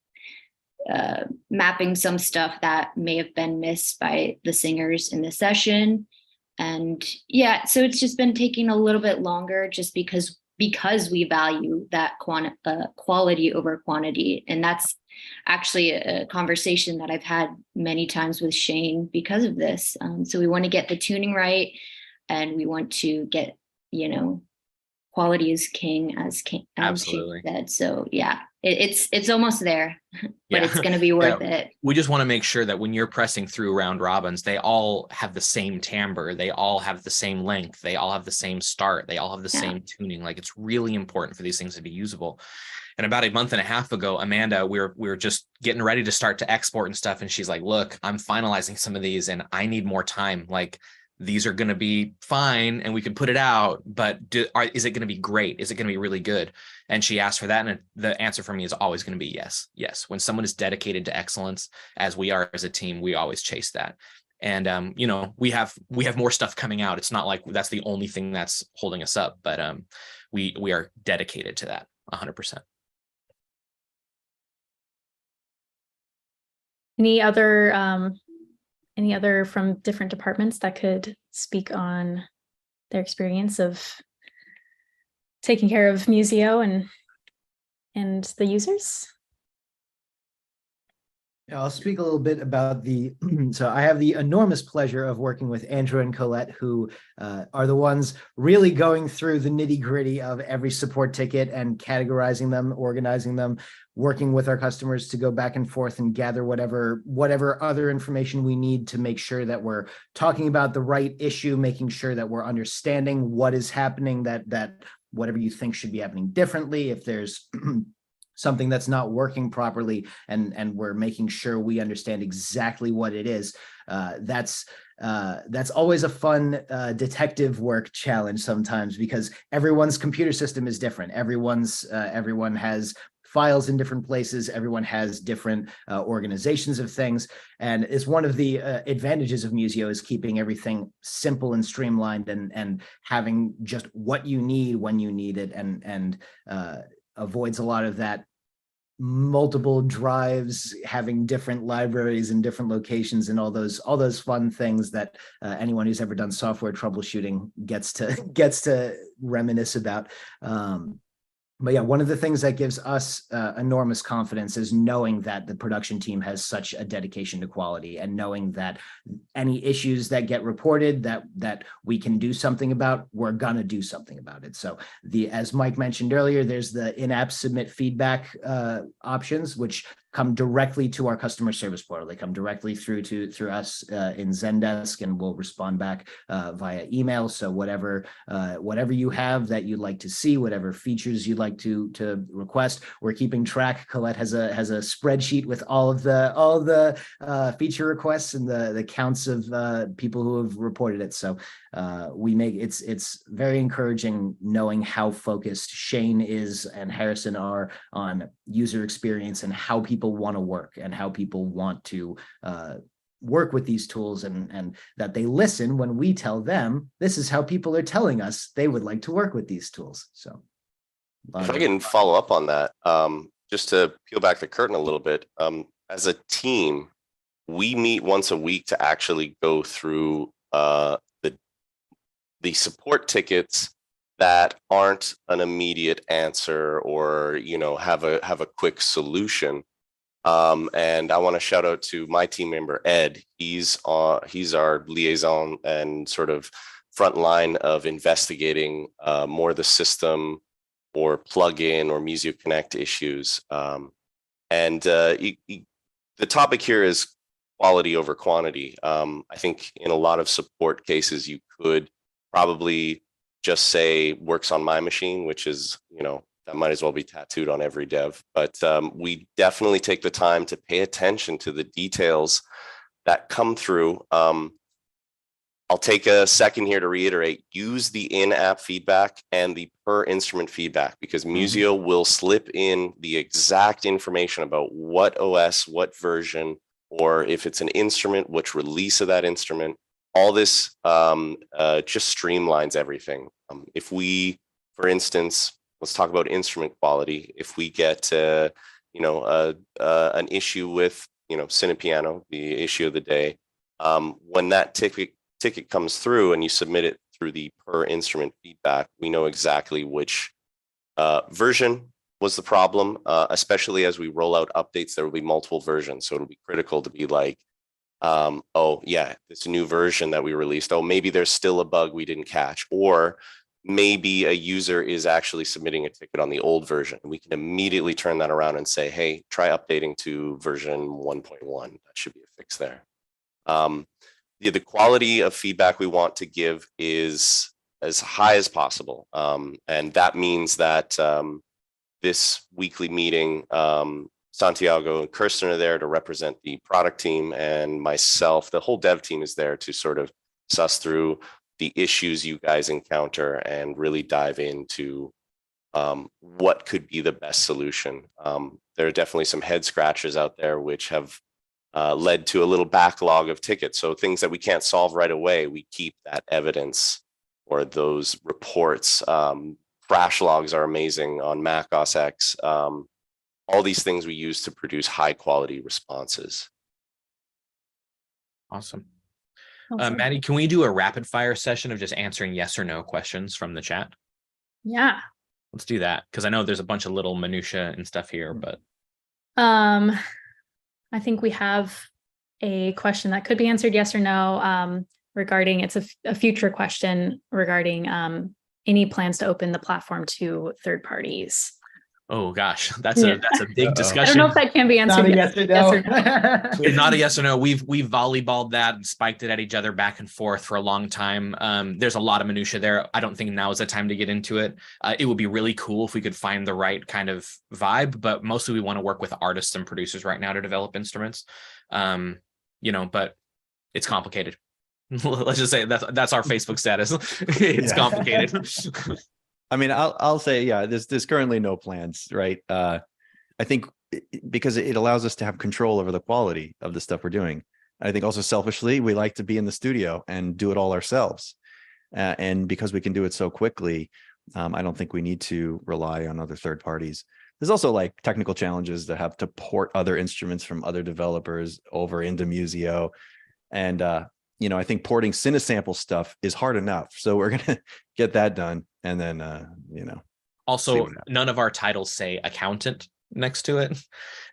mapping some stuff that may have been missed by the singers in the session. And so it's just been taking a little bit longer, just because we value that quality over quantity. And that's actually a conversation that I've had many times with Shane because of this. So we want to get the tuning right, and we want to get, quality is king, as Absolutely. Shane said. So yeah, it's almost there, but it's going to be worth it. We just want to make sure that when you're pressing through round robins, they all have the same timbre, they all have the same length, they all have the same start, they all have the same tuning. Like, it's really important for these things to be usable. And about a month and a half ago, Amanda, we were just getting ready to start to export and stuff, and she's like, "Look, I'm finalizing some of these, and I need more time. Like, these are going to be fine and we can put it out, but is it going to be great? Is it going to be really good?" And she asked for that. And the answer for me is always going to be yes. Yes. When someone is dedicated to excellence, as we are as a team, we always chase that. And, we have more stuff coming out. It's not like that's the only thing that's holding us up, but we are dedicated to that 100%. Any other from different departments that could speak on their experience of taking care of Musio and the users? I'll speak a little bit about so I have the enormous pleasure of working with Andrew and Colette, who are the ones really going through the nitty-gritty of every support ticket and categorizing them, organizing them, working with our customers to go back and forth and gather whatever other information we need to make sure that we're talking about the right issue, making sure that we're understanding what is happening, that whatever you think should be happening differently, if there's something that's not working properly, and we're making sure we understand exactly what it is. That's always a fun detective work challenge sometimes, because everyone's computer system is different. Everyone has files in different places. Everyone has different organizations of things. And it's one of the advantages of Musio is keeping everything simple and streamlined, and having just what you need when you need it, and avoids a lot of that multiple drives, having different libraries in different locations, and all those fun things that anyone who's ever done software troubleshooting gets to reminisce about. But yeah, one of the things that gives us enormous confidence is knowing that the production team has such a dedication to quality, and knowing that any issues that get reported that we can do something about, we're gonna do something about it. So as Mike mentioned earlier, there's the in-app submit feedback options, which come directly to our customer service portal. They come directly through us in Zendesk, and we'll respond back via email. So whatever you have that you'd like to see, whatever features you'd like to request, we're keeping track. Colette has a spreadsheet with all the feature requests and the counts of people who have reported it. So it's very encouraging knowing how focused Shane is and Harrison are on user experience and how people want to work and how people want to work with these tools, and that they listen when we tell them this is how people are telling us they would like to work with these tools. So if I can follow up on that, just to peel back the curtain a little bit, as a team, we meet once a week to actually go through the support tickets that aren't an immediate answer or have a quick solution. And I want to shout out to my team member Ed. He's our liaison and sort of front line of investigating more the system or plugin or Musio Connect issues. The topic here is quality over quantity. I think in a lot of support cases, you could probably just say works on my machine, which is, that might as well be tattooed on every dev. But we definitely take the time to pay attention to the details that come through. I'll take a second here to reiterate, use the in-app feedback and the per instrument feedback, because Musio will slip in the exact information about what OS, what version, or if it's an instrument, which release of that instrument. All this just streamlines everything. If we, for instance, let's talk about instrument quality. If we get an issue with Cinepiano, the issue of the day, when that ticket comes through and you submit it through the per instrument feedback, we know exactly which version was the problem. Especially as we roll out updates, there will be multiple versions, so it'll be critical to be like, oh yeah, this new version that we released, oh, maybe there's still a bug we didn't catch, or maybe a user is actually submitting a ticket on the old version. We can immediately turn that around and say, hey, try updating to version 1.1. That should be a fix there. The quality of feedback we want to give is as high as possible. And that means that this weekly meeting, Santiago and Kirsten are there to represent the product team, and myself, the whole dev team is there to sort of suss through the issues you guys encounter and really dive into what could be the best solution. There are definitely some head scratchers out there which have led to a little backlog of tickets. So things that we can't solve right away, we keep that evidence or those reports. Crash logs are amazing on Mac OS X. All these things we use to produce high quality responses. Awesome. Maddie, can we do a rapid fire session of just answering yes or no questions from the chat? Yeah. Let's do that, because I know there's a bunch of little minutia and stuff here, but I think we have a question that could be answered yes or no regarding, it's a future question regarding any plans to open the platform to third parties. Oh gosh, that's a big discussion. I don't know if that can be answered. Yes or no. It's not a yes or no. We've volleyballed that and spiked it at each other back and forth for a long time. There's a lot of minutia there. I don't think now is the time to get into it. It would be really cool if we could find the right kind of vibe, but mostly we want to work with artists and producers right now to develop instruments. But it's complicated. Let's just say that's our Facebook status. It's complicated. I mean, I'll say, yeah, there's currently no plans, right? I think because it allows us to have control over the quality of the stuff we're doing. I think also selfishly, we like to be in the studio and do it all ourselves. And because we can do it so quickly, I don't think we need to rely on other third parties. There's also like technical challenges that have to port other instruments from other developers over into Musio. And, I think porting Cinesample stuff is hard enough. So we're going to get that done. And then, also, none of our titles say accountant next to it.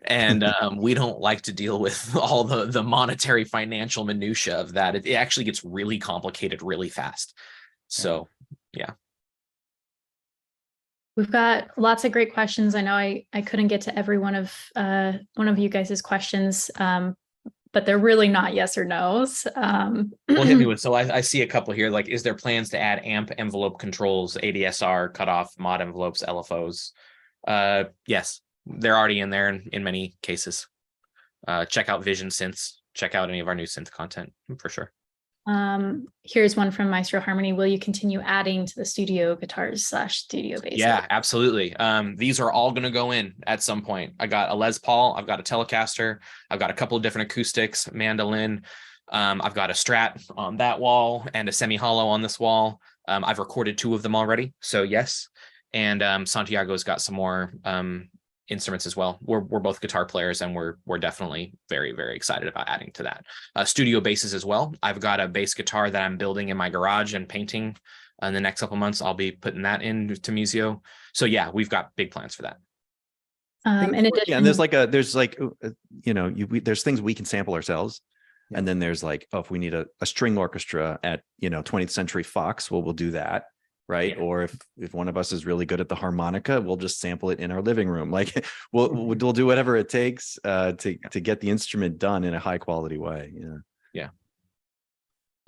And we don't like to deal with all the monetary financial minutia of that. It actually gets really complicated really fast. So, yeah. We've got lots of great questions. I know I couldn't get to every one of you guys' questions, but they're really not yes or no's. Well, hit me with, so I see a couple here. Like, is there plans to add AMP envelope controls, ADSR, cutoff, mod envelopes, LFOs? Yes, they're already in there in many cases. Check out Vision Synths. Check out any of our new synth content for sure. Here's one from Maestro Harmony. Will you continue adding to the studio guitars / studio bass? Yeah, absolutely. These are all going to go in at some point. I got a Les Paul, I've got a Telecaster, I've got a couple of different acoustics, mandolin. I've got a Strat on that wall and a semi-hollow on this wall. I've recorded 2 of them already, so yes. And Santiago's got some more instruments as well. We're both guitar players, and we're definitely very, very excited about adding to that. Studio basses as well. I've got a bass guitar that I'm building in my garage and painting. In the next couple of months, I'll be putting that into Musio. So yeah, we've got big plans for that. In addition, and there's things we can sample ourselves. And then there's like, oh, if we need a string orchestra at 20th Century Fox, well, we'll do that. Right. Yeah. Or if one of us is really good at the harmonica, we'll just sample it in our living room. Like we'll do whatever it takes to get the instrument done in a high quality way. Yeah.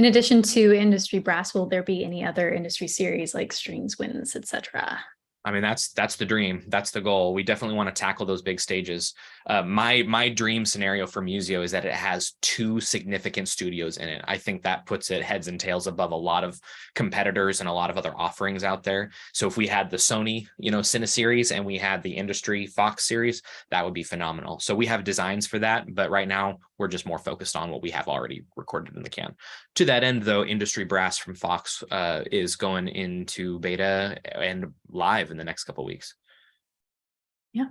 In addition to industry brass, will there be any other industry series like strings, winds, etc.? I mean, that's the dream. That's the goal. We definitely want to tackle those big stages. My dream scenario for Musio is that it has 2 significant studios in it. I think that puts it heads and tails above a lot of competitors and a lot of other offerings out there. So if we had the Sony, Cine series, and we had the industry Fox series, that would be phenomenal. So we have designs for that, but right now we're just more focused on what we have already recorded in the can. To that end, though, industry brass from Fox is going into beta and live in the next couple of weeks. Yeah.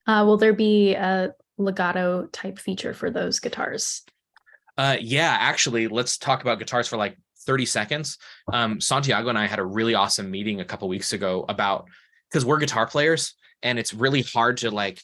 Will there be a legato type feature for those guitars? Yeah, actually, let's talk about guitars for like 30 seconds. Santiago and I had a really awesome meeting a couple of weeks ago because we're guitar players, and it's really hard to like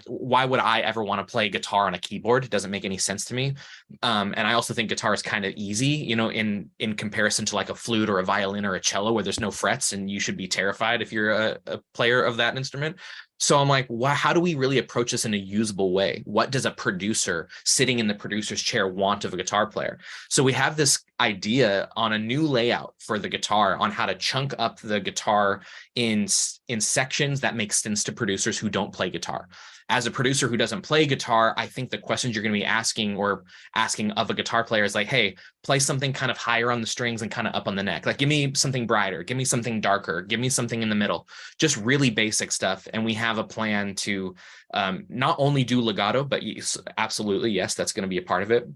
why would I ever want to play guitar on a keyboard? It doesn't make any sense to me. And I also think guitar is kind of easy, in comparison to like a flute or a violin or a cello where there's no frets, and you should be terrified if you're a player of that instrument. So I'm like, wow, how do we really approach this in a usable way? What does a producer sitting in the producer's chair want of a guitar player? So we have this idea on a new layout for the guitar on how to chunk up the guitar in sections that make sense to producers who don't play guitar. As a producer who doesn't play guitar, I think the questions you're going to be asking of a guitar player is like, hey, play something kind of higher on the strings and kind of up on the neck. Like, give me something brighter, give me something darker, give me something in the middle, just really basic stuff. And we have a plan to not only do legato, but absolutely, yes, that's going to be a part of it,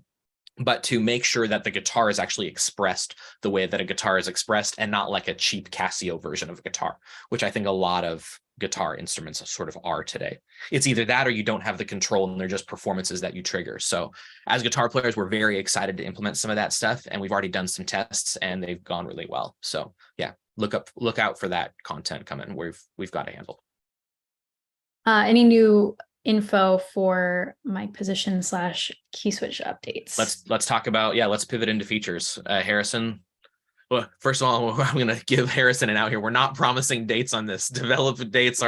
but to make sure that the guitar is actually expressed the way that a guitar is expressed, and not like a cheap Casio version of a guitar, which I think a lot of guitar instruments sort of are today. It's either that or you don't have the control and they're just performances that you trigger. So as guitar players, we're very excited to implement some of that stuff, and we've already done some tests and they've gone really well. So yeah, look out for that content coming. We've got a handle. Any new info for mic position / key switch updates? Let's talk about, let's pivot into features. Harrison. Well, first of all, I'm going to give Harrison an out here. We're not promising dates on this. Developed dates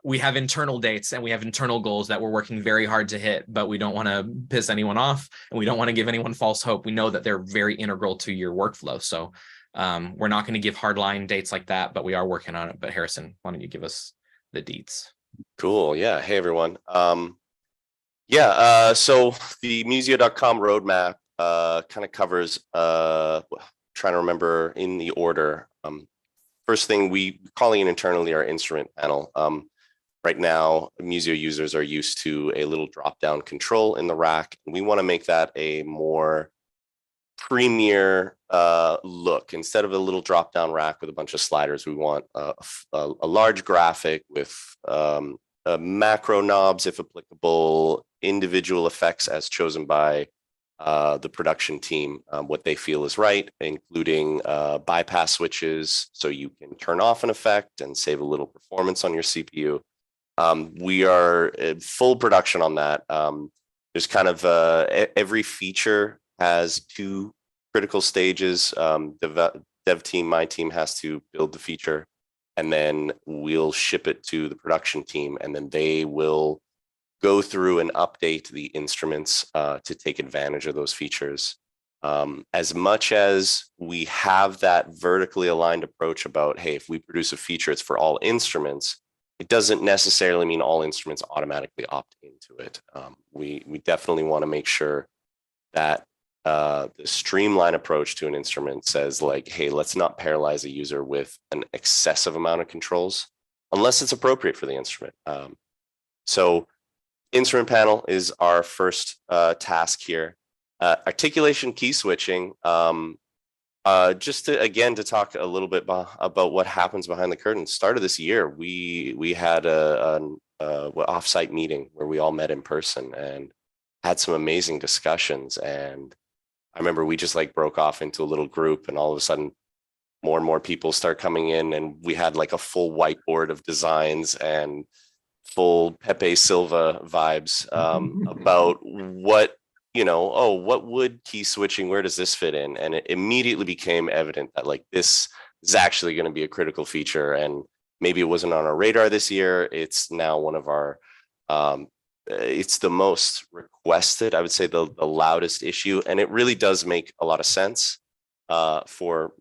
we have internal dates and we have internal goals that we're working very hard to hit, but we don't want to piss anyone off and we don't want to give anyone false hope. We know that they're very integral to your workflow. So we're not going to give hardline dates like that, but we are working on it. But Harrison, why don't you give us the deets? Cool. Yeah. Hey, everyone. So the musio.com roadmap kind of covers trying to remember in the order. First thing, we calling it internally our instrument panel. Right now, Musio users are used to a little drop-down control in the rack. And we want to make that a more premier look. Instead of a little drop-down rack with a bunch of sliders, we want a large graphic with macro knobs, if applicable, individual effects as chosen by the production team, what they feel is right, including bypass switches so you can turn off an effect and save a little performance on your CPU. We are in full production on that. There's kind of every feature has 2 critical stages. Dev team, my team has to build the feature. and then we'll ship it to the production team, and then they will go through and update the instruments to take advantage of those features. As much as we have that vertically aligned approach about, hey, if we produce a feature, it's for all instruments, it doesn't necessarily mean all instruments automatically opt into it. We definitely want to make sure that the streamline approach to an instrument says like, hey, let's not paralyze a user with an excessive amount of controls unless it's appropriate for the instrument. So instrument panel is our first task here. Articulation key switching, just to, again, to talk a little bit about what happens behind the curtain. Start of this year, we had an offsite meeting where we all met in person and had some amazing discussions. And I remember we just like broke off into a little group, and all of a sudden more and more people start coming in, and we had like a full whiteboard of designs and full Pepe Silva vibes about what, what would key switching, where does this fit in? And it immediately became evident that like this is actually going to be a critical feature, and maybe it wasn't on our radar this year. It's now one of our, it's the most requested, I would say the loudest issue. And it really does make a lot of sense for,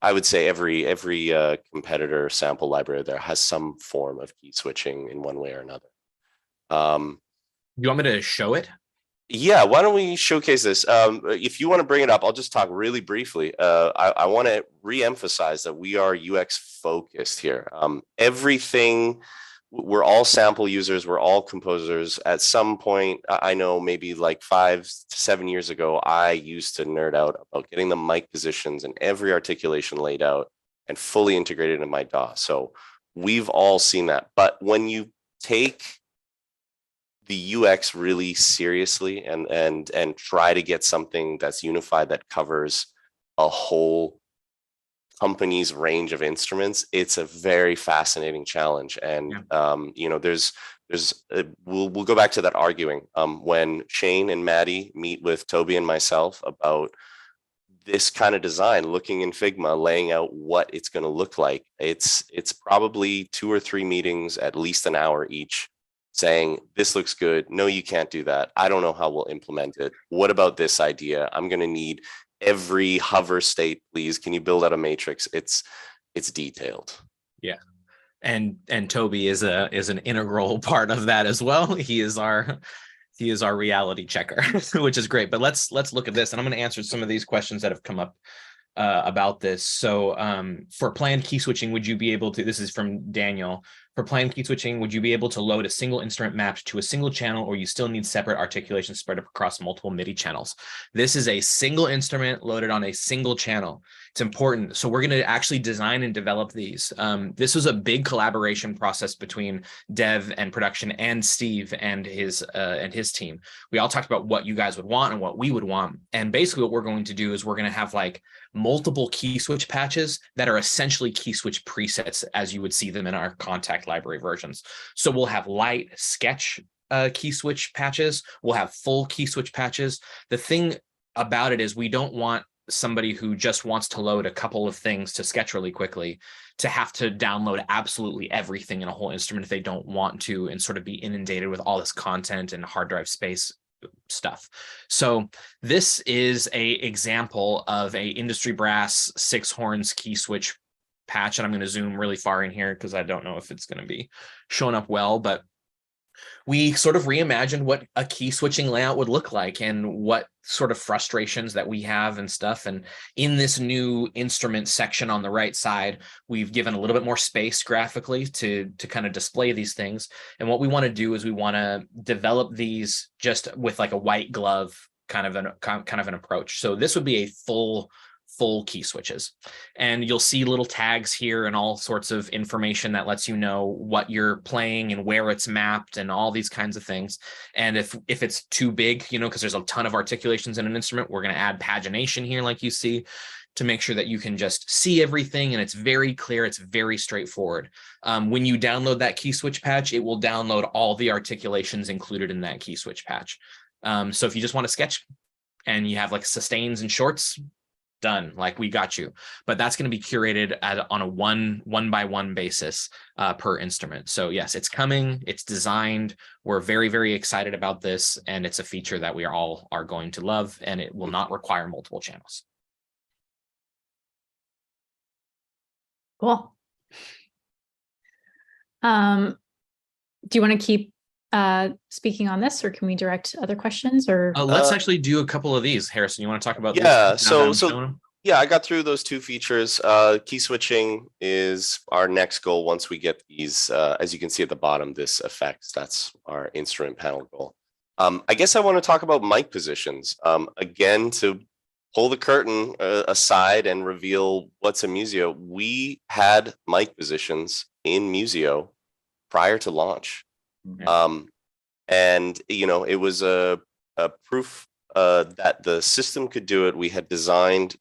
I would say every competitor sample library there has some form of key switching in one way or another. You want me to show it? Yeah, why don't we showcase this? If you want to bring it up, I'll just talk really briefly. I want to re-emphasize that we are UX focused here. Everything, we're all sample users, we're all composers. At some point, I know maybe like 5 to 7 years ago, I used to nerd out about getting the mic positions and every articulation laid out and fully integrated into my DAW. So we've all seen that. But when you take the UX really seriously and try to get something that's unified, that covers a whole company's range of instruments, it's a very fascinating challenge. And we'll go back to that arguing when Shane and Maddie meet with Toby and myself about this kind of design, looking in Figma, laying out what it's going to look like. It's probably 2 or 3 meetings, at least an hour each, saying, this looks good. No, you can't do that. I don't know how we'll implement it. What about this idea? I'm going to need every hover state, please. Can you build out a matrix? It's detailed. Yeah. And Toby is an integral part of that as well. He is our reality checker, which is great. But let's look at this, and I'm going to answer some of these questions that have come up about this. So for planned key switching, would you be able to, this is from Daniel, for planned key switching, would you be able to load a single instrument mapped to a single channel, or you still need separate articulation spread across multiple MIDI channels? This is a single instrument loaded on a single channel. It's important. So we're going to actually design and develop these. This was a big collaboration process between dev and production and Steve and his team. We all talked about what you guys would want and what we would want. And basically what we're going to do is we're going to have like multiple key switch patches that are essentially key switch presets as you would see them in our contact library versions. So we'll have light sketch key switch patches. We'll have full key switch patches. The thing about it is we don't want somebody who just wants to load a couple of things to sketch really quickly to have to download absolutely everything in a whole instrument if they don't want to, and sort of be inundated with all this content and hard drive space stuff. So this is a example of a industry brass 6 horns key switch patch, and I'm going to zoom really far in here because I don't know if it's going to be showing up well, but we sort of reimagined what a key switching layout would look like and what sort of frustrations that we have and stuff. And in this new instrument section on the right side, we've given a little bit more space graphically to kind of display these things. And what we want to do is we want to develop these just with like a white glove kind of an approach. So this would be a full key switches, and you'll see little tags here and all sorts of information that lets you know what you're playing and where it's mapped and all these kinds of things. And if it's too big, because there's a ton of articulations in an instrument, we're going to add pagination here like you see to make sure that you can just see everything and it's very clear, it's very straightforward. When you download that key switch patch, it will download all the articulations included in that key switch patch. So if you just want to sketch and you have like sustains and shorts, done, like we got you. But that's going to be curated on a one by one basis per instrument. So yes, it's coming, it's designed. We're very, very excited about this, and it's a feature that we are going to love, and it will not require multiple channels. Cool. Do you want to keep speaking on this, or can we direct other questions? Or let's actually do a couple of these. Harrison, you want to talk about these? So yeah, I got through those two features. Key switching is our next goal once we get these, as you can see at the bottom, this effects. That's our instrument panel goal. I guess I want to talk about mic positions. Again, to pull the curtain aside and reveal what's in Musio, we had mic positions in Musio prior to launch. And, you know, it was a proof that the system could do it. We had designed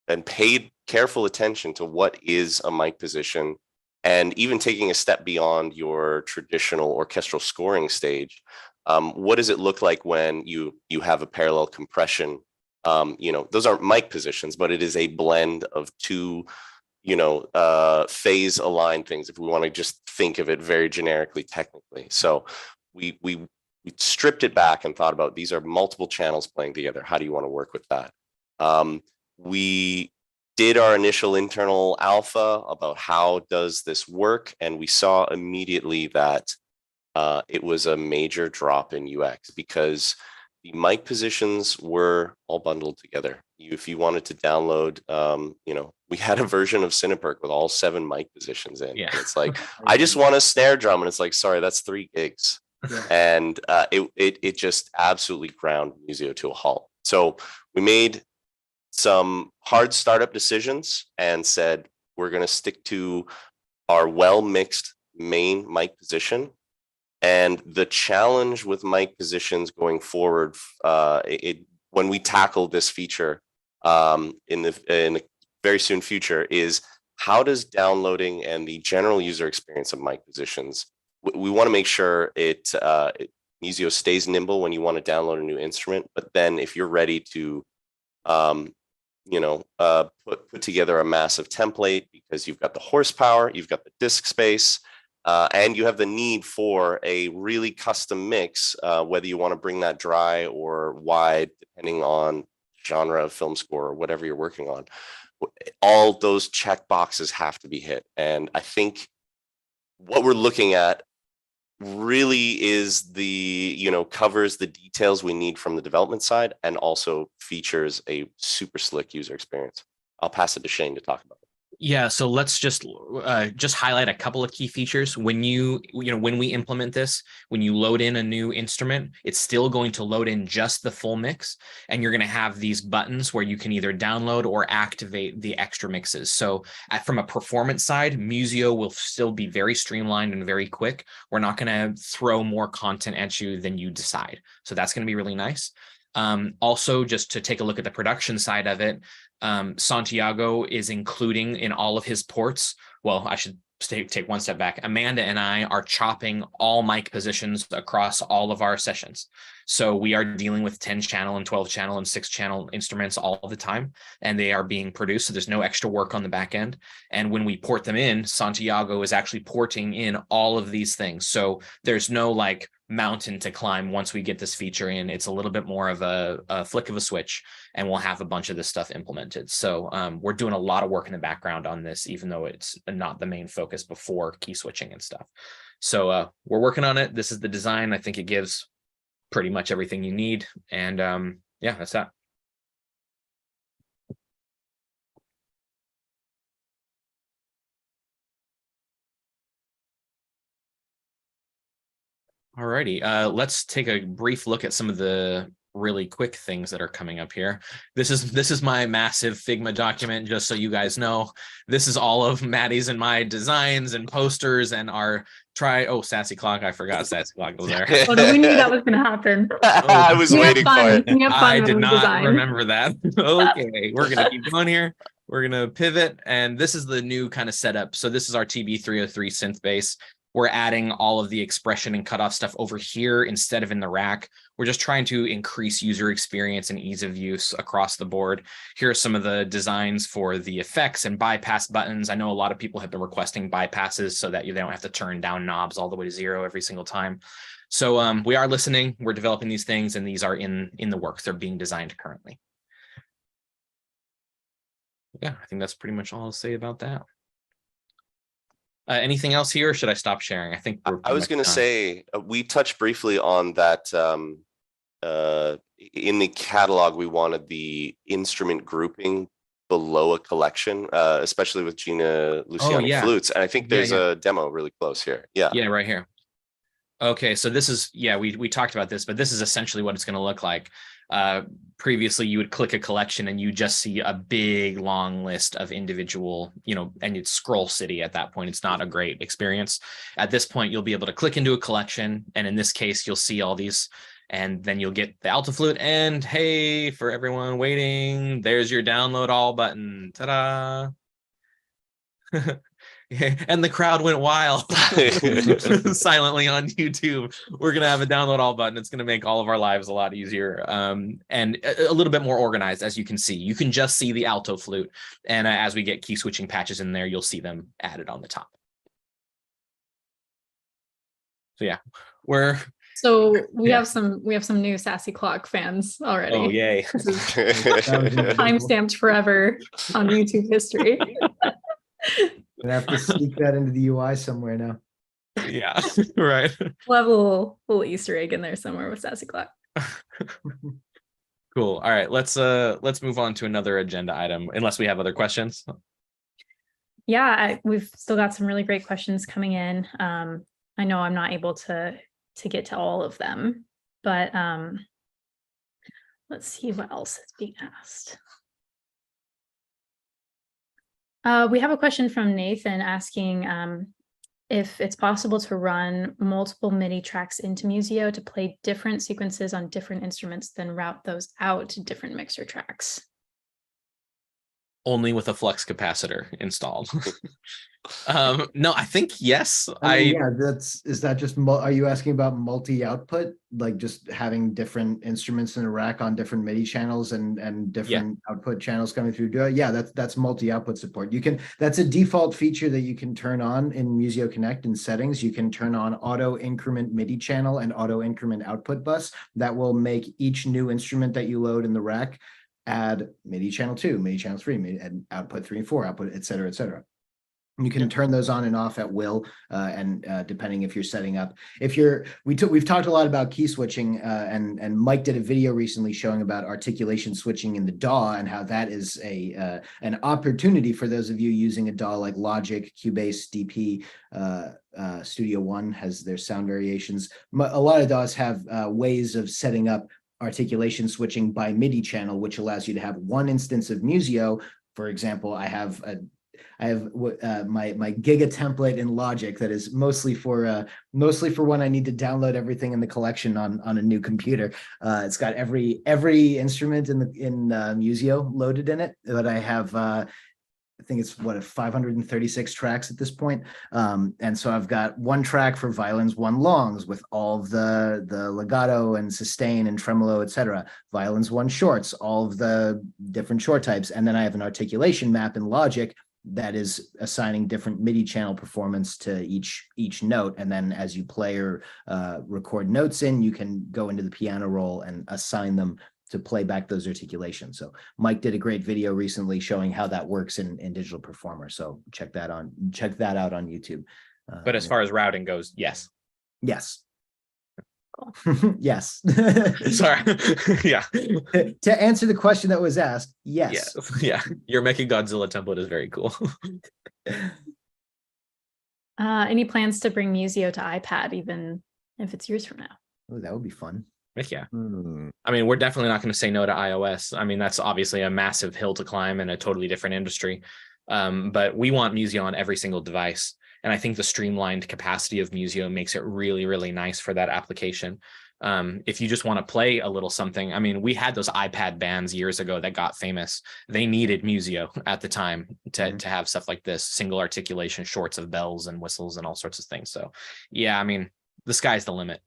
and paid careful attention to what is a mic position, and even taking a step beyond your traditional orchestral scoring stage. What does it look like when you have a parallel compression? You know, those aren't mic positions, but it is a blend of two, you know, phase aligned things, if we want to just think of it very generically technically. So we stripped it back and thought about, these are multiple channels playing together. How do you want to work with that? We did our initial internal alpha about how does this work, and we saw immediately that it was a major drop in UX, because the mic positions were all bundled together. If you wanted to download, you know, we had a version of Cineperk with all 7 mic positions in. Yeah. It's like, I just want a snare drum, and it's like, sorry, that's 3 gigs. Yeah. And it just absolutely ground Musio to a halt. So we made some hard startup decisions and said, we're going to stick to our well-mixed main mic position. And the challenge with mic positions going forward, when we tackle this feature in the very soon future, is how does downloading and the general user experience of mic positions, we want to make sure Musio stays nimble when you want to download a new instrument, but then if you're ready to you know, put together a massive template, because you've got the horsepower, you've got the disk space, and you have the need for a really custom mix, whether you want to bring that dry or wide, depending on genre of film score or whatever you're working on. All those check boxes have to be hit. And I think what we're looking at really is covers the details we need from the development side, and also features a super slick user experience. I'll pass it to Shane to talk about it. Yeah, so let's just highlight a couple of key features. When when we implement this, when you load in a new instrument, it's still going to load in just the full mix, and you're going to have these buttons where you can either download or activate the extra mixes. So from a performance side, Musio will still be very streamlined and very quick. We're not going to throw more content at you than you decide. So that's going to be really nice. Also, just to take a look at the production side of it, Santiago is including in all of his ports. Well, I should take one step back. Amanda and I are chopping all mic positions across all of our sessions. So we are dealing with 10 channel and 12 channel and 6 channel instruments all the time, and they are being produced. So there's no extra work on the back end. And when we port them in, Santiago is actually porting in all of these things. So there's no like mountain to climb once we get this feature in. It's a little bit more of a flick of a switch, and we'll have a bunch of this stuff implemented. So we're doing a lot of work in the background on this, even though it's not the main focus before key switching and stuff. So we're working on it. This is the design. I think it gives pretty much everything you need. And yeah, that's that. Alrighty, let's take a brief look at some of the really quick things that are coming up here. This is my massive Figma document, just so you guys know. This is all of Maddie's and my designs and posters and our Sassy Clock. I forgot Sassy Clock was there. Oh, no, we knew that was going to happen. I was waiting for it. I did not remember that. Okay, we're going to keep going here. We're going to pivot, and this is the new kind of setup. So this is our TB303 synth bass. We're adding all of the expression and cutoff stuff over here instead of in the rack. We're just trying to increase user experience and ease of use across the board. Here are some of the designs for the effects and bypass buttons. I know a lot of people have been requesting bypasses so that they don't have to turn down knobs all the way to 0 every single time. So we are listening, we're developing these things, and these are in the works. They're being designed currently. Yeah, I think that's pretty much all I'll say about that. Anything else here, or should I stop sharing? I think I was going to say, we touched briefly on that in the catalog. We wanted the instrument grouping below a collection, especially with Gina Luciani flutes. And I think there's a demo really close here. Yeah, right here. Okay, so this is, we talked about this, but this is essentially what it's going to look like. Previously, you would click a collection and you just see a big long list of individual, and you'd scroll city at that point. It's not a great experience. At this point, you'll be able to click into a collection. And in this case, you'll see all these, and then you'll get the alto flute. And hey, for everyone waiting, there's your download all button. Ta-da. And the crowd went wild silently on YouTube. We're going to have a download all button. It's going to make all of our lives a lot easier and a little bit more organized. As you can see, you can just see the alto flute. And as we get key switching patches in there, you'll see them added on the top. So yeah, we have some new Sassy Clock fans already. Oh, yay. Time-stamped forever on YouTube history. Gonna have to sneak that into the UI somewhere now. Yeah, right. We'll have a little Easter egg in there somewhere with Sassy Clock. Cool. All right, let's move on to another agenda item, unless we have other questions. Yeah, we've still got some really great questions coming in. I know I'm not able to get to all of them, but let's see what else is being asked. We have a question from Nathan asking if it's possible to run multiple MIDI tracks into Musio to play different sequences on different instruments, then route those out to different mixer tracks. Only with a flux capacitor installed. No, I think yes. Yeah, is that just, are you asking about multi-output, like just having different instruments in a rack on different MIDI channels and different output channels coming through? Yeah, that's multi-output support. That's a default feature that you can turn on in Musio Connect in settings. You can turn on auto increment MIDI channel and auto increment output bus. That will make each new instrument that you load in the rack add MIDI channel 2, MIDI channel 3, MIDI, and output 3 and 4, output, et cetera, et cetera. You can turn those on and off at will, and depending if you're setting up. We've talked a lot about key switching, and Mike did a video recently showing about articulation switching in the DAW and how that is an opportunity for those of you using a DAW like Logic, Cubase, DP, Studio One has their sound variations. A lot of DAWs have ways of setting up articulation switching by MIDI channel, which allows you to have one instance of Musio. For example, I have my Giga template in Logic that is mostly for when I need to download everything in the collection on a new computer. It's got every instrument in Musio loaded in it, but I have I think it's 536 tracks at this point. And so I've got one track for violins, one longs with all of the legato and sustain and tremolo, etc. Violins, one shorts, all of the different short types. And then I have an articulation map in Logic that is assigning different MIDI channel performance to each note. And then as you play or record notes in, you can go into the piano roll and assign them to play back those articulations. So Mike did a great video recently showing how that works in Digital Performer. So check that out on YouTube. But as far as routing goes, yes. Yes. Cool. Yes. Sorry. Yeah. To answer the question that was asked, yes. Yeah. Your Mechagodzilla template is very cool. Any plans to bring Musio to iPad, even if it's years from now? Oh, that would be fun. Yeah. I mean, we're definitely not going to say no to iOS. I mean, that's obviously a massive hill to climb in a totally different industry. But we want Musio on every single device. And I think the streamlined capacity of Musio makes it really, really nice for that application. If you just want to play a little something, I mean, we had those iPad bands years ago that got famous. They needed Musio at the time to have stuff like this, single articulation shorts of bells and whistles and all sorts of things. So yeah, I mean, the sky's the limit.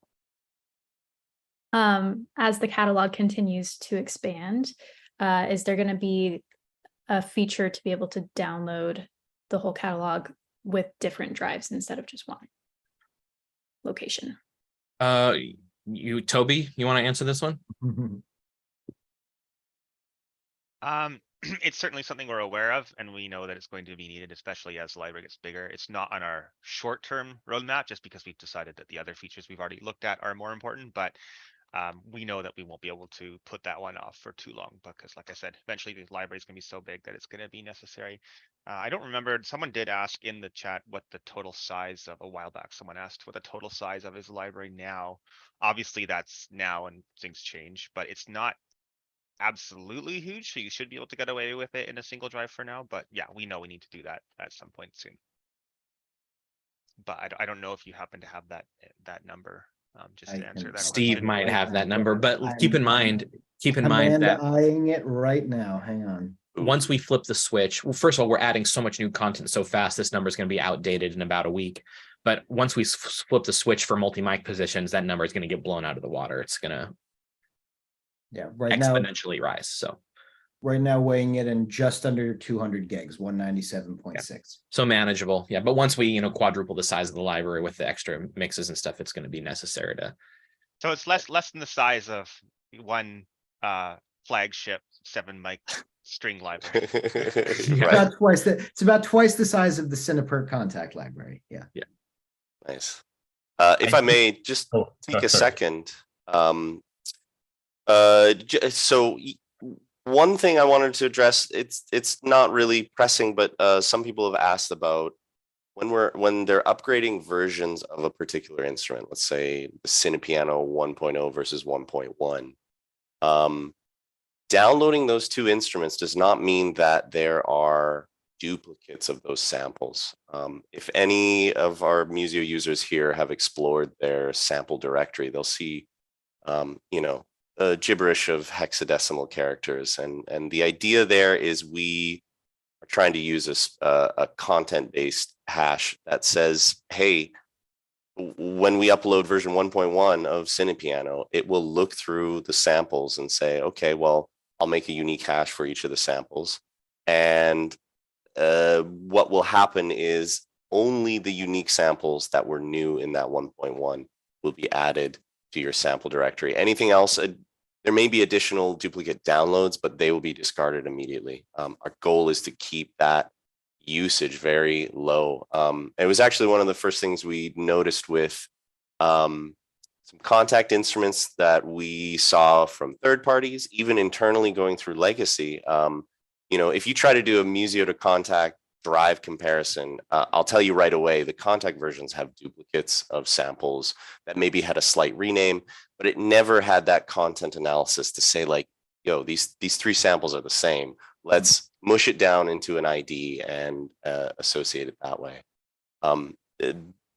As the catalog continues to expand, is there going to be a feature to be able to download the whole catalog with different drives instead of just one location? Toby, you want to answer this one? It's certainly something we're aware of, and we know that it's going to be needed, especially as the library gets bigger. It's not on our short-term roadmap, just because we've decided that the other features we've already looked at are more important, but we know that we won't be able to put that one off for too long, because like I said, eventually the library is going to be so big that it's going to be necessary. I don't remember, someone did ask in the chat what the total size of, a while back, someone asked what the total size of his library now. Obviously that's now and things change, but it's not absolutely huge, so you should be able to get away with it in a single drive for now. But yeah, we know we need to do that at some point soon. But I don't know if you happen to have that number. Just to answer that. Steve might have that number, but keep in mind that eyeing it right now. Hang on. Once we flip the switch, well, first of all, we're adding so much new content so fast, this number is going to be outdated in about a week. But once we flip the switch for multi-mic positions, that number is going to get blown out of the water. It's going to exponentially rise. So right now weighing it in just under 200 gigs, 197.6. Yeah. So manageable. Yeah. But once we, quadruple the size of the library with the extra mixes and stuff, it's going to be necessary to. So it's less than the size of one flagship 7-mic string library. It's about twice the size of the Cinepert contact library. Yeah. Yeah. Nice. If I may just take a second. So one thing I wanted to address, it's not really pressing, but some people have asked about when they're upgrading versions of a particular instrument, let's say the Cinepiano 1.0 versus 1.1. Downloading those two instruments does not mean that there are duplicates of those samples. If any of our Musio users here have explored their sample directory, they'll see, a gibberish of hexadecimal characters. And the idea there is we are trying to use a content-based hash that says, hey, when we upload version 1.1 of Cinepiano, it will look through the samples and say, okay, well, I'll make a unique hash for each of the samples. And what will happen is only the unique samples that were new in that 1.1 will be added to your sample directory. Anything else, there may be additional duplicate downloads, but they will be discarded immediately. Our goal is to keep that usage very low. It was actually one of the first things we noticed with some contact instruments that we saw from third parties, even internally going through legacy. If you try to do a Musio to contact drive comparison, I'll tell you right away, the contact versions have duplicates of samples that maybe had a slight rename, but it never had that content analysis to say like, yo, these three samples are the same. Let's mush it down into an ID and associate it that way.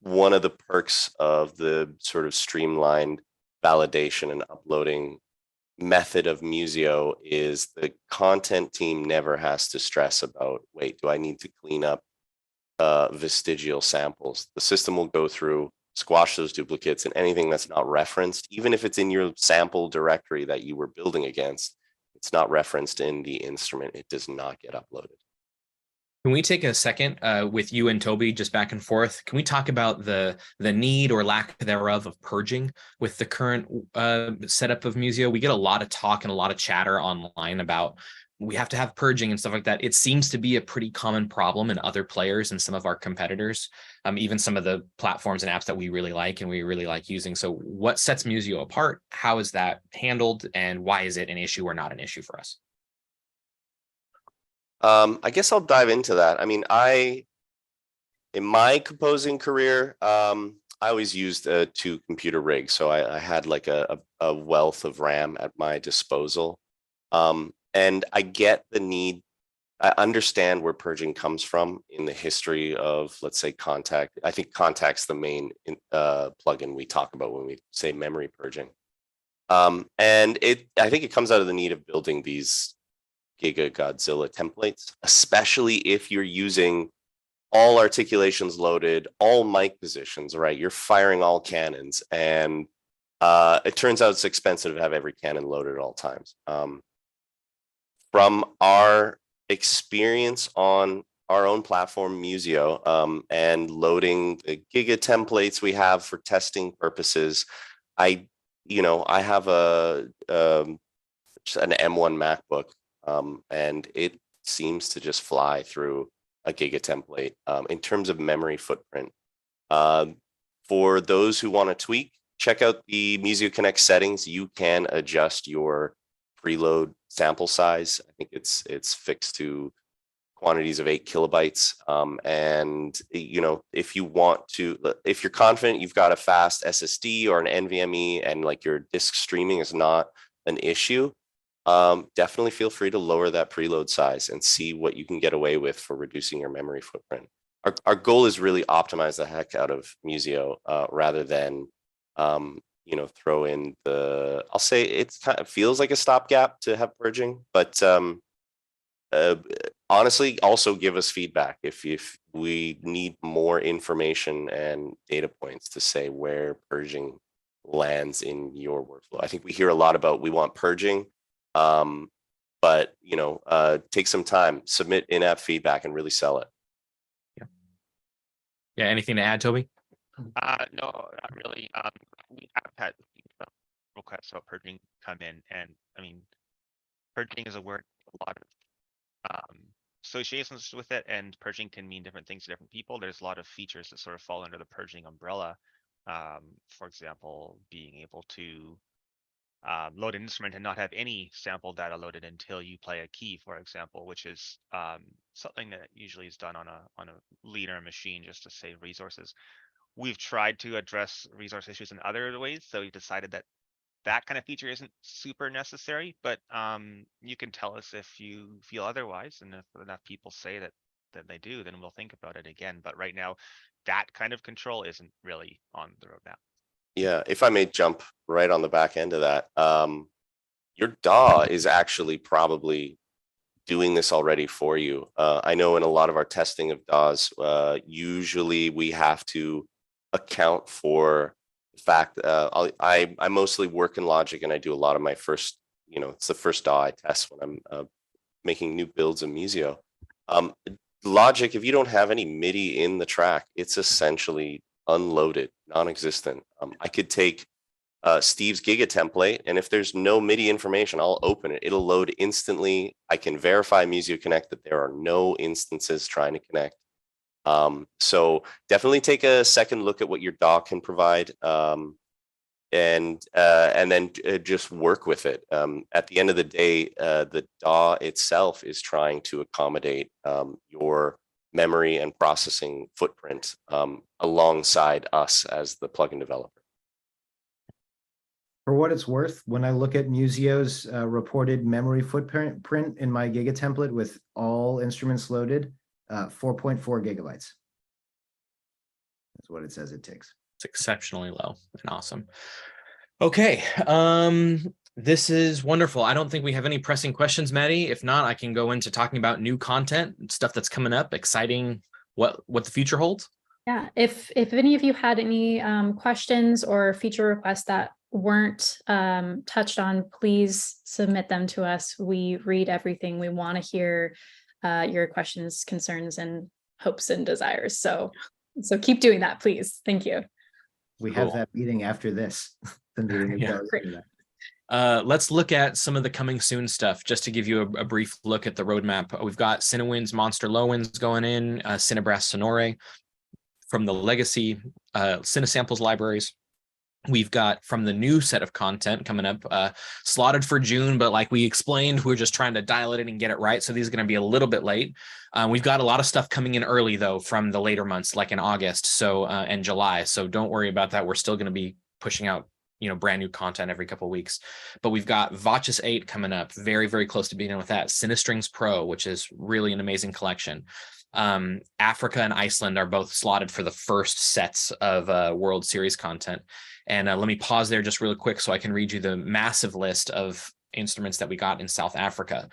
One of the perks of the sort of streamlined validation and uploading method of Musio is the content team never has to stress about, wait, do I need to clean up vestigial samples? The system will go through, squash those duplicates, and anything that's not referenced, even if it's in your sample directory that you were building against, it's not referenced in the instrument, it does not get uploaded. Can we take a second with you and Toby, just back and forth? Can we talk about the need or lack thereof of purging with the current setup of Musio? We get a lot of talk and a lot of chatter online about we have to have purging and stuff like that. It seems to be a pretty common problem in other players and some of our competitors, even some of the platforms and apps that we really like and we really like using. So what sets Musio apart? How is that handled? And why is it an issue or not an issue for us? I guess I'll dive into that. I mean, in my composing career, I always used a 2-computer rig. So I had like a wealth of RAM at my disposal. And I get the need. I understand where purging comes from in the history of, let's say, Contact. I think Contact's the main plugin we talk about when we say memory purging. And I think it comes out of the need of building these Giga Godzilla templates, especially if you're using all articulations loaded, all mic positions, right? You're firing all cannons, and it turns out it's expensive to have every cannon loaded at all times. From our experience on our own platform, Musio, and loading the Giga templates we have for testing purposes, I have an M1 MacBook, and it seems to just fly through a Giga template. In terms of memory footprint, for those who want to tweak, check out the Musio Connect settings. You can adjust your preload sample size. I think it's fixed to quantities of 8 kilobytes. And if you want to, if you're confident you've got a fast SSD or an NVMe and like your disk streaming is not an issue, definitely feel free to lower that preload size and see what you can get away with for reducing your memory footprint. Our goal is really optimize the heck out of Musio rather than throw in I'll say it kind of feels like a stopgap to have purging, but honestly, also give us feedback if we need more information and data points to say where purging lands in your workflow. I think we hear a lot about we want purging, but take some time, submit in-app feedback, and really sell it. Yeah. Anything to add, Toby? No, not really. We have had requests about purging come in, and I mean, purging is a word, a lot of associations with it, and purging can mean different things to different people. There's a lot of features that sort of fall under the purging umbrella. For example, being able to load an instrument and not have any sample data loaded until you play a key, for example, which is something that usually is done on a leaner machine just to save resources. We've tried to address resource issues in other ways, so we've decided that kind of feature isn't super necessary, but you can tell us if you feel otherwise, and if enough people say that they do, then we'll think about it again. But right now, that kind of control isn't really on the roadmap. Yeah, if I may jump right on the back end of that, your DAW is actually probably doing this already for you. I know in a lot of our testing of DAWs, usually we have to account for the fact I mostly work in Logic, and I do a lot of my first, it's the first DAW I test when I'm making new builds of Musio. Logic, if you don't have any MIDI in the track, it's essentially unloaded, non-existent. I could take Steve's Giga template, and if there's no MIDI information, I'll open it. It'll load instantly. I can verify Musio Connect that there are no instances trying to connect. So definitely take a second look at what your DAW can provide, and then just work with it. At the end of the day, the DAW itself is trying to accommodate your memory and processing footprint alongside us as the plugin developer. For what it's worth, when I look at Musio's reported memory footprint in my Giga template with all instruments loaded, 4.4 gigabytes. That's what it says it takes. It's exceptionally low and awesome. Okay. This is wonderful. I don't think we have any pressing questions, Maddie. If not, I can go into talking about new content and stuff that's coming up, exciting, what the future holds. Yeah, if any of you had any questions or feature requests that weren't touched on, please submit them to us. We read everything. We want to hear your questions, concerns, and hopes and desires. So keep doing that, please. Thank you. We have that meeting after this. The meeting let's look at some of the coming soon stuff, just to give you a brief look at the roadmap. We've got Cinewinds, Monster Low-Winds going in, Cinebrass Sonore from the legacy Cinesamples libraries. We've got from the new set of content coming up, slotted for June, but like we explained, we're just trying to dial it in and get it right. So these are going to be a little bit late. We've got a lot of stuff coming in early though, from the later months, like in August, and July. So don't worry about that. We're still going to be pushing out brand new content every couple of weeks. But we've got Vocis 8 coming up, very, very close to being done with that. Cinestrings Pro, which is really an amazing collection. Africa and Iceland are both slotted for the first sets of World Series content. And let me pause there just really quick so I can read you the massive list of instruments that we got in South Africa.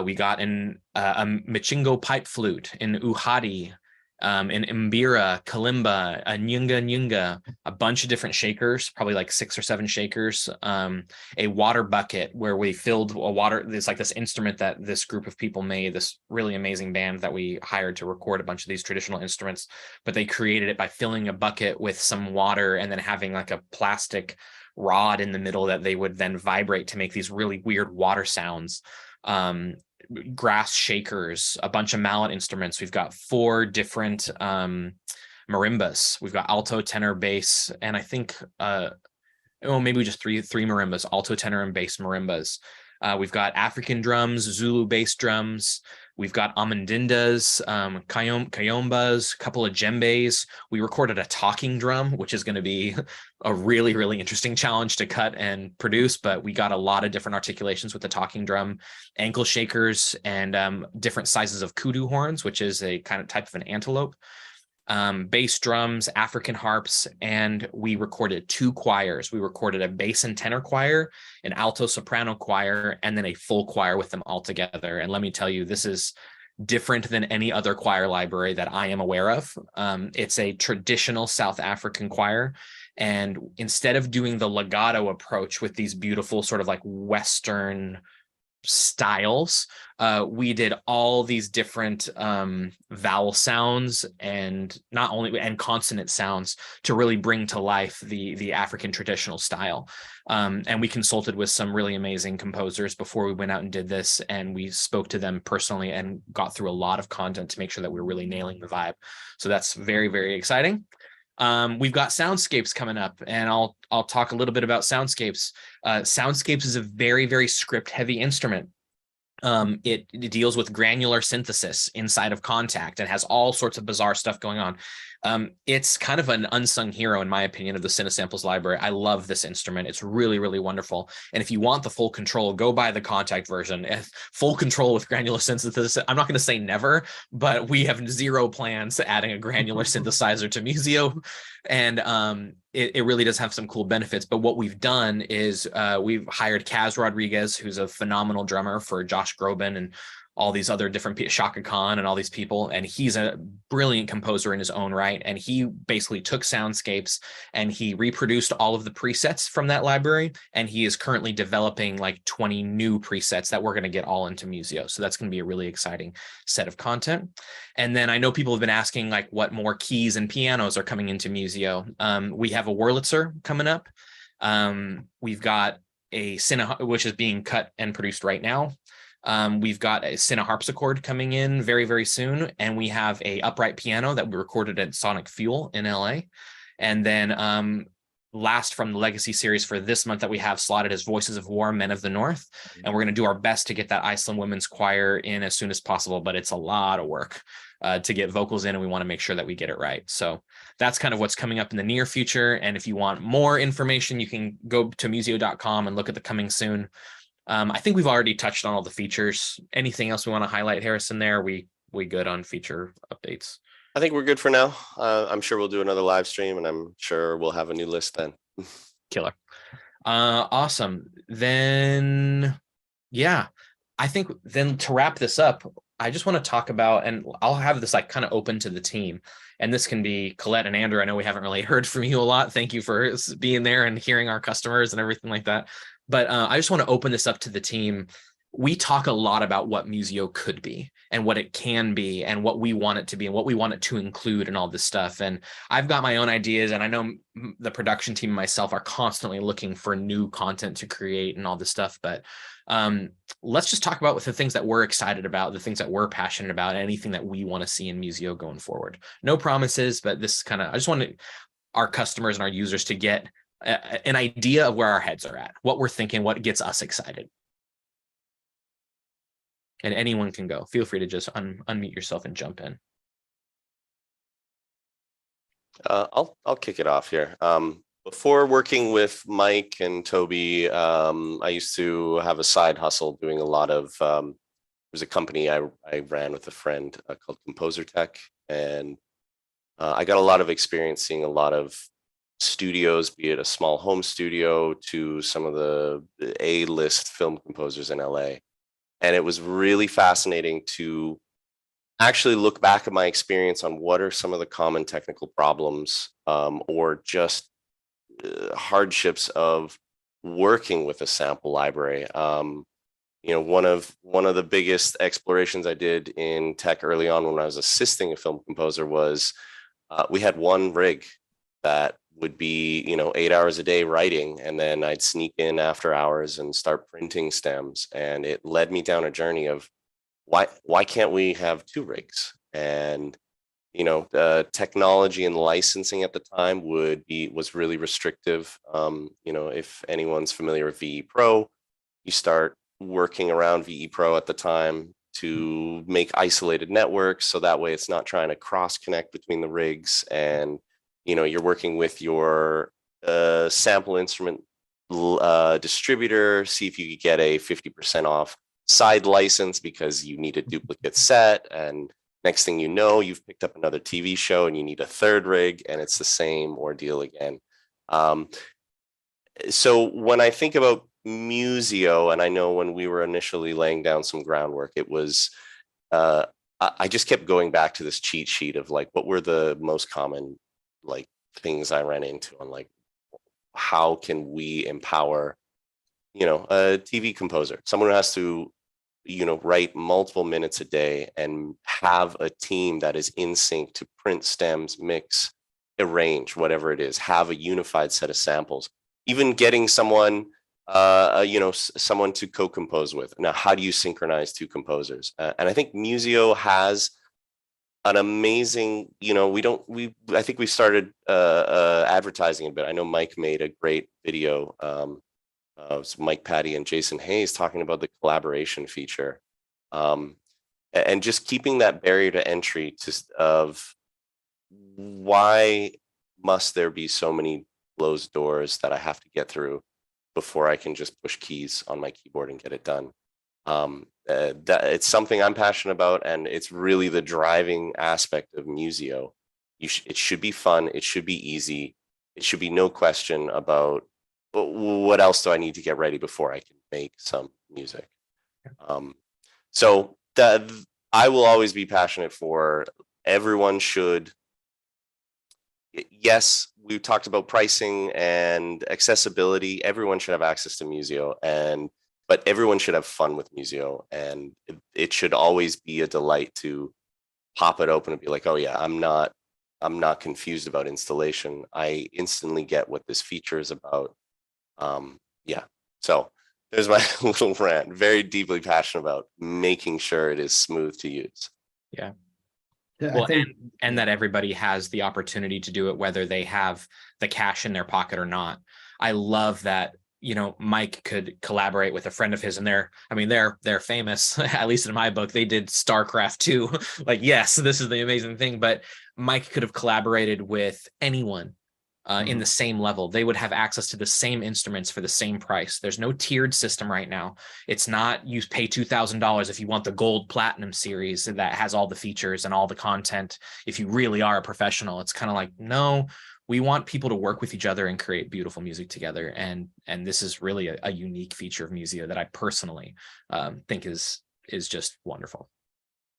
We got a Michingo pipe flute, in Uhadi, in Mbira, Kalimba, a Nyunga, a bunch of different shakers, probably like 6 or 7 shakers, a water bucket where we filled a water. There's like this instrument that this group of people made, this really amazing band that we hired to record a bunch of these traditional instruments, but they created it by filling a bucket with some water and then having like a plastic rod in the middle that they would then vibrate to make these really weird water sounds. Grass shakers, a bunch of mallet instruments. We've got 4 different marimbas. We've got alto, tenor, bass, and I think maybe just three marimbas, alto, tenor, and bass marimbas. We've got African drums, Zulu bass drums. We've got amandindas, kayombas, a couple of djembes. We recorded a talking drum, which is going to be a really, really interesting challenge to cut and produce, but we got a lot of different articulations with the talking drum, ankle shakers, and different sizes of kudu horns, which is a kind of type of an antelope. Bass drums, African harps, and we recorded 2 choirs. We recorded a bass and tenor choir, an alto soprano choir, and then a full choir with them all together. And let me tell you, this is different than any other choir library that I am aware of. It's a traditional South African choir. And instead of doing the legato approach with these beautiful sort of like Western styles, we did all these different vowel sounds and consonant sounds to really bring to life the African traditional style. And we consulted with some really amazing composers before we went out and did this, and we spoke to them personally and got through a lot of content to make sure that we were really nailing the vibe. So that's very, very exciting. We've got soundscapes coming up, and I'll talk a little bit about soundscapes. Soundscapes is a very, very script heavy instrument. It deals with granular synthesis inside of Contact and has all sorts of bizarre stuff going on. It's kind of an unsung hero, in my opinion, of the Cinesamples library. I love this instrument. It's really, really wonderful. And if you want the full control, go buy the Contact version. Full control with granular synthesis. I'm not going to say never, but we have 0 plans to adding a granular synthesizer to Musio. And it really does have some cool benefits. But what we've done is we've hired Kaz Rodriguez, who's a phenomenal drummer for Josh Groban and all these other different Shaka Khan and all these people. And he's a brilliant composer in his own right. And he basically took soundscapes and he reproduced all of the presets from that library. And he is currently developing like 20 new presets that we're going to get all into Musio. So that's going to be a really exciting set of content. And then I know people have been asking like what more keys and pianos are coming into Musio. We have a Wurlitzer coming up. We've got a Cine, which is being cut and produced right now. We've got a Cine harpsichord coming in very, very soon. And we have a upright piano that we recorded at Sonic Fuel in LA. And then last from the Legacy series for this month that we have slotted as Voices of War, Men of the North. And we're going to do our best to get that Iceland Women's Choir in as soon as possible, but it's a lot of work to get vocals in, and we want to make sure that we get it right. So that's kind of what's coming up in the near future. And if you want more information, you can go to musio.com and look at the coming soon. I think we've already touched on all the features. Anything else we want to highlight, Harrison, there? We good on feature updates? I think we're good for now. I'm sure we'll do another live stream, and I'm sure we'll have a new list then. Killer. Awesome. Then, yeah, I think then to wrap this up, I just want to talk about, and I'll have this like kind of open to the team. And this can be Colette and Andrew. I know we haven't really heard from you a lot. Thank you for being there and hearing our customers and everything like that. But I just want to open this up to the team. We talk a lot about what Musio could be and what it can be and what we want it to be and what we want it to include and all this stuff. And I've got my own ideas, and I know the production team and myself are constantly looking for new content to create and all this stuff. But let's just talk about the things that we're excited about, the things that we're passionate about, and anything that we want to see in Musio going forward. No promises, but this is kind of, I just want our customers and our users to get an idea of where our heads are at, what we're thinking, what gets us excited. And anyone can go. Feel free to just unmute yourself and jump in. I'll kick it off here. before working with Mike and Toby, I used to have a side hustle doing a lot of, there's a company I ran with a friend called Composer Tech. And I got a lot of experience seeing a lot of studios, be it a small home studio to some of the A-list film composers in LA. And it was really fascinating to actually look back at my experience on what are some of the common technical problems or just hardships of working with a sample library. You know, one of the biggest explorations I did in tech early on when I was assisting a film composer was we had one rig that would be, you know, 8 hours a day writing, and then I'd sneak in after hours and start printing stems. And it led me down a journey of why can't we have two rigs? And you know, technology and licensing at the time was really restrictive. You know, if anyone's familiar with VE Pro, you start working around VE Pro at the time to make isolated networks, so that way it's not trying to cross connect between the rigs, and you know, you're working with your sample instrument distributor, see if you could get a 50% off side license because you need a duplicate set, and next thing you know, you've picked up another TV show and you need a third rig, and it's the same ordeal again. So when I think about Musio, and I know when we were initially laying down some groundwork, it was, I just kept going back to this cheat sheet of like, what were the most common like things I ran into on like, how can we empower, you know, a TV composer, someone who has to, you know, write multiple minutes a day and have a team that is in sync to print stems, mix, arrange, whatever it is, have a unified set of samples, even getting someone, you know, someone to co-compose with. Now, how do you synchronize two composers? And I think Musio has an amazing, you know, I think we started advertising a bit. I know Mike made a great video, Mike Patty and Jason Hayes talking about the collaboration feature, and just keeping that barrier to entry of why must there be so many closed doors that I have to get through before I can just push keys on my keyboard and get it done. That it's something I'm passionate about, and it's really the driving aspect of Musio. It should be fun. It should be easy. It should be no question about what else do I need to get ready before I can make some music. So that I will always be passionate for. Everyone should. Yes, we talked about pricing and accessibility. Everyone should have access to Musio, but everyone should have fun with Musio, and it should always be a delight to pop it open and be like, oh yeah, I'm not confused about installation. I instantly get what this feature is about. Yeah, so there's my little rant. Very deeply passionate about making sure it is smooth to use. Yeah. Yeah, Well, and that everybody has the opportunity to do it, whether they have the cash in their pocket or not. I love that, you know, Mike could collaborate with a friend of his, and they're famous, at least in my book. They did StarCraft 2. Like, yes, this is the amazing thing, but Mike could have collaborated with anyone in the same level. They would have access to the same instruments for the same price. There's no tiered system right now. It's not you pay $2,000 if you want the gold platinum series that has all the features and all the content. If you really are a professional, it's kind of like, no, we want people to work with each other and create beautiful music together. And this is really a unique feature of Musio that I personally think is just wonderful.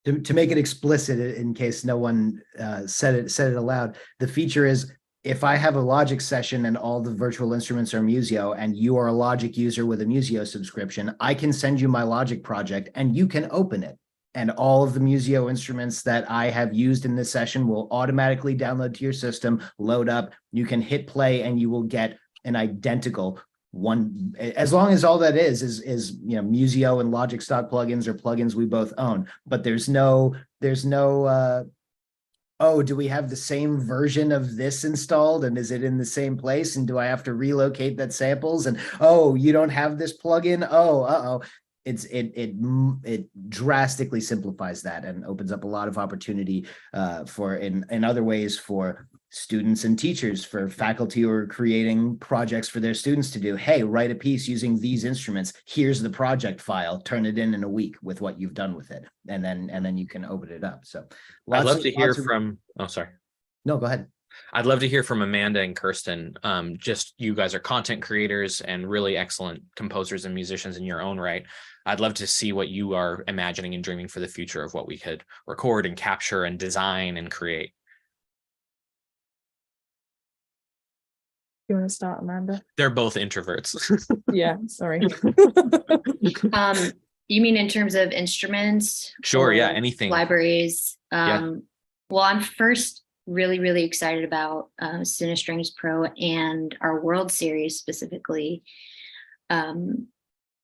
To make it explicit, in case no one said it aloud, the feature is, if I have a Logic session and all the virtual instruments are Musio, and you are a Logic user with a Musio subscription, I can send you my Logic project and you can open it. And all of the Musio instruments that I have used in this session will automatically download to your system, load up. You can hit play and you will get an identical one, as long as all that is you know, Musio and Logic stock plugins or plugins we both own. But there's no oh, do we have the same version of this installed, and is it in the same place, and do I have to relocate that samples, and oh, you don't have this plugin, oh, it drastically simplifies that and opens up a lot of opportunity for in other ways for students and teachers, for faculty who are creating projects for their students to do. Hey, write a piece using these instruments. Here's the project file. Turn it in a week with what you've done with it, and then you can open it up. So I'd love to hear from. Oh, sorry. No, go ahead. I'd love to hear from Amanda and Kirsten. Just you guys are content creators and really excellent composers and musicians in your own right. I'd love to see what you are imagining and dreaming for the future of what we could record and capture and design and create. You want to start, Amanda? They're both introverts. Yeah, sorry. You mean in terms of instruments? Sure, yeah, or anything. Libraries. Yeah. Well, I'm first really excited about Cinestrings Pro and our World Series specifically.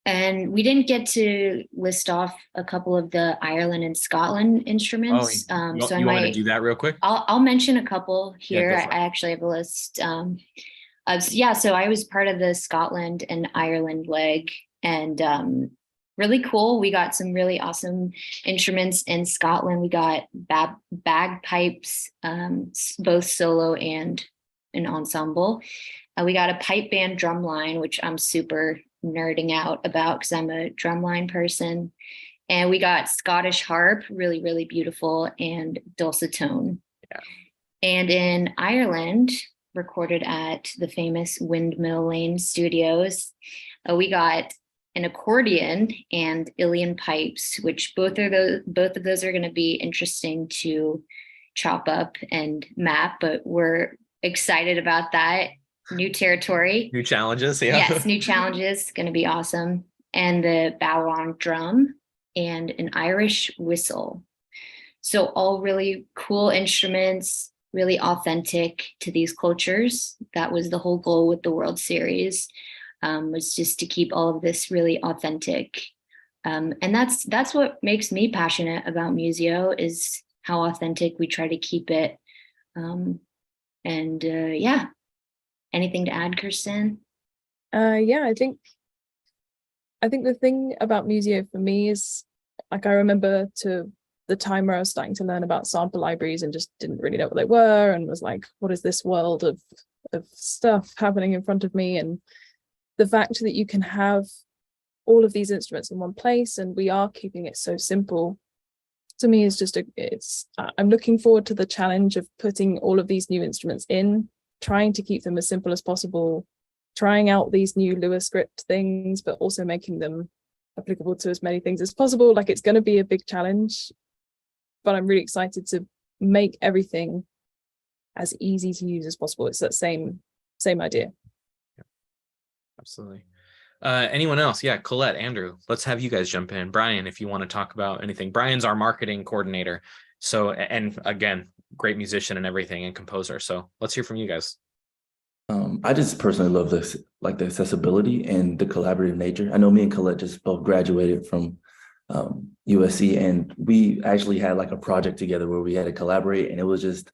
And we didn't get to list off a couple of the Ireland and Scotland instruments. Oh, So you want to do that real quick? I'll mention a couple here. Yeah, go for it. I actually have a list. Yeah, so I was part of the Scotland and Ireland leg, and really cool. We got some really awesome instruments in Scotland. We got bagpipes, both solo and an ensemble. We got a pipe band drumline, which I'm super nerding out about because I'm a drumline person. And we got Scottish harp, really beautiful, and dulcitone. Yeah. And in Ireland, recorded at the famous Windmill Lane Studios, we got an accordion and Ilian pipes, which both of those are going to be interesting to chop up and map, but we're excited about that. New territory. New challenges, yeah. Yes, new challenges, going to be awesome. And the bodhrán drum and an Irish whistle. So all really cool instruments, really authentic to these cultures. That was the whole goal with the World Series, was just to keep all of this really authentic. And that's what makes me passionate about Musio, is how authentic we try to keep it. Yeah. Anything to add, Kirsten? Yeah, I think the thing about Musio for me is, like, I remember to the time where I was starting to learn about sample libraries and just didn't really know what they were, and was like, what is this world of stuff happening in front of me? And the fact that you can have all of these instruments in one place, and we are keeping it so simple, to me is just I'm looking forward to the challenge of putting all of these new instruments in, trying to keep them as simple as possible, trying out these new Lua script things, but also making them applicable to as many things as possible. Like, it's going to be a big challenge, but I'm really excited to make everything as easy to use as possible. It's that same idea. Yeah, absolutely. Anyone else? Yeah, Colette, Andrew, let's have you guys jump in. Brian, if you want to talk about anything. Brian's our marketing coordinator. So, and again, great musician and everything, and composer. So let's hear from you guys. I just personally love this, like the accessibility and the collaborative nature. I know me and Colette just both graduated from USC, and we actually had like a project together where we had to collaborate, and it was just,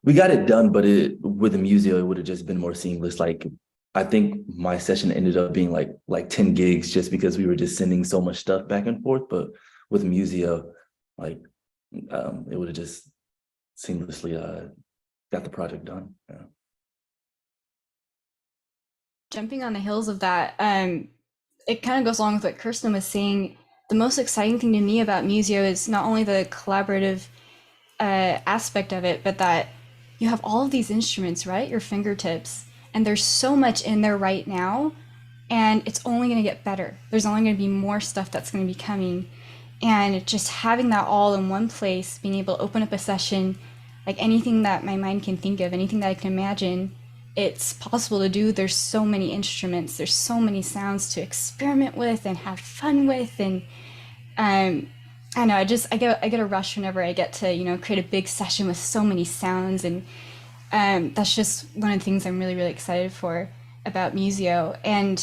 we got it done, but with the Musio, it would have just been more seamless. Like, I think my session ended up being like 10 gigs just because we were just sending so much stuff back and forth. But with Musio, like it would have just seamlessly got the project done. Yeah. Jumping on the heels of that, it kind of goes along with what Kirsten was saying. The most exciting thing to me about Musio is not only the collaborative aspect of it, but that you have all of these instruments right at your fingertips, and there's so much in there right now, and it's only going to get better. There's only going to be more stuff that's going to be coming, and just having that all in one place, being able to open up a session, like anything that my mind can think of, anything that I can imagine, it's possible to do. There's so many instruments, there's so many sounds to experiment with and have fun with, and I know I get a rush whenever I get to create a big session with so many sounds, and that's just one of the things I'm really excited for about Musio. And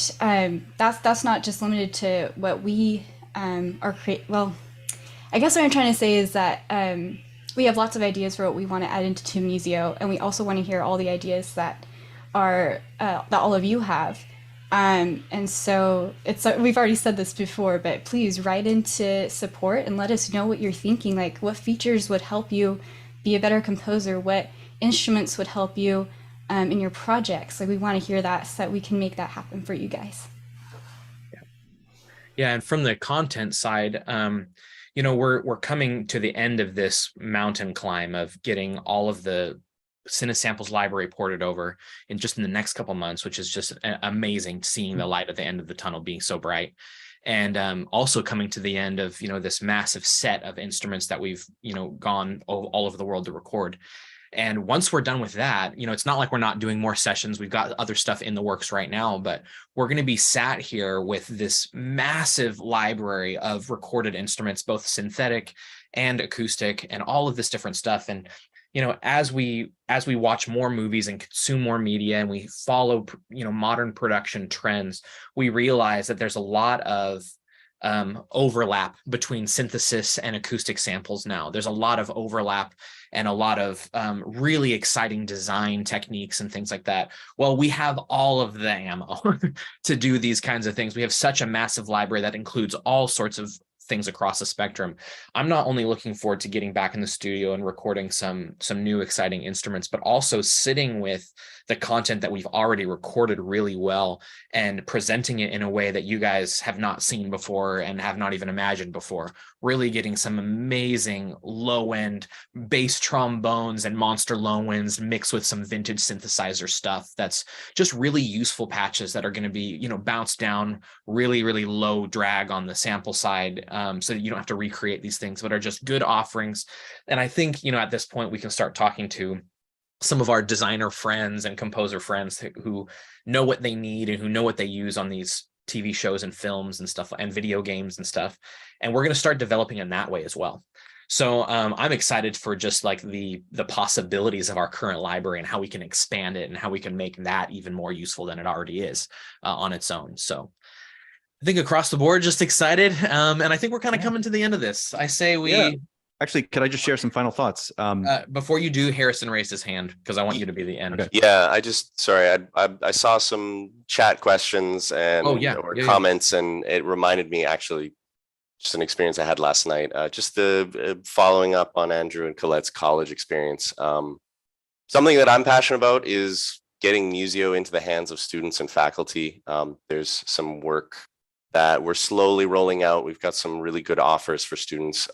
that's not just limited to what we are well, I guess what I'm trying to say is that we have lots of ideas for what we want to add into Musio, and we also want to hear all the ideas that are that all of you have. And so it's, we've already said this before, but please write into support and let us know what you're thinking, like what features would help you be a better composer, what instruments would help you in your projects. Like we want to hear that so that we can make that happen for you guys. Yeah, and from the content side, you know, we're coming to the end of this mountain climb of getting all of the Cinesamples library ported over in the next couple months, which is just amazing, seeing the light at the end of the tunnel being so bright. And also coming to the end of, you know, this massive set of instruments that we've, you know, gone all over the world to record. And once we're done with that, you know, it's not like we're not doing more sessions. We've got other stuff in the works right now, but we're going to be sat here with this massive library of recorded instruments, both synthetic and acoustic, and all of this different stuff. And, you know, as we watch more movies and consume more media, and we follow, you know, modern production trends, we realize that there's a lot of overlap between synthesis and acoustic samples now. There's a lot of overlap and a lot of really exciting design techniques and things like that. Well, we have all of the ammo to do these kinds of things. We have such a massive library that includes all sorts of things across the spectrum. I'm not only looking forward to getting back in the studio and recording some new exciting instruments, but also sitting with the content that we've already recorded really well and presenting it in a way that you guys have not seen before and have not even imagined before. Really getting some amazing low-end bass trombones and monster low winds mixed with some vintage synthesizer stuff that's just really useful patches that are going to be, you know, bounced down really, really low drag on the sample side, so that you don't have to recreate these things, but are just good offerings. And I think, you know, at this point we can start talking to some of our designer friends and composer friends who know what they need and who know what they use on these TV shows and films and stuff and video games and stuff. And we're going to start developing in that way as well. So I'm excited for just like the possibilities of our current library and how we can expand it and how we can make that even more useful than it already is on its own. So I think across the board, just excited. And I think we're kind of coming to the end of this. I say we... Yeah. Actually, could I just share some final thoughts? Before you do, Harrison raised his hand because I want you to be the end. Okay. Yeah, I saw some chat questions and comments, and it reminded me actually just an experience I had last night. Just the following up on Andrew and Colette's college experience. Something that I'm passionate about is getting Musio into the hands of students and faculty. There's some work that we're slowly rolling out. We've got some really good offers for students.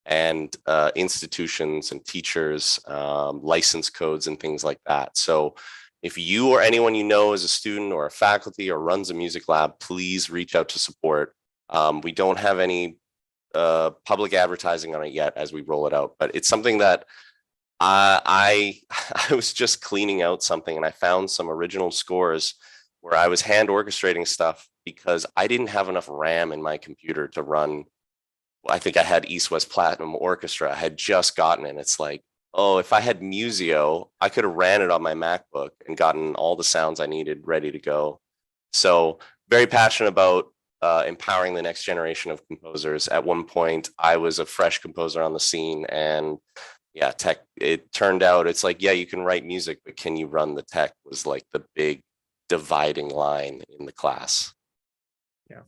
And institutions and teachers, license codes and things like that. So if you or anyone you know is a student or a faculty or runs a music lab, please reach out to support. We don't have any public advertising on it yet as we roll it out, but it's something that I was just cleaning out something and I found some original scores where I was hand orchestrating stuff because I didn't have enough RAM in my computer to run. I think I had East West Platinum Orchestra. I had just gotten it. It's like, oh, if I had Musio, I could have ran it on my MacBook and gotten all the sounds I needed ready to go. So very passionate about empowering the next generation of composers. At one point, I was a fresh composer on the scene, and yeah, tech, it turned out it's like, yeah, you can write music, but can you run the tech was like the big dividing line in the class. Yeah.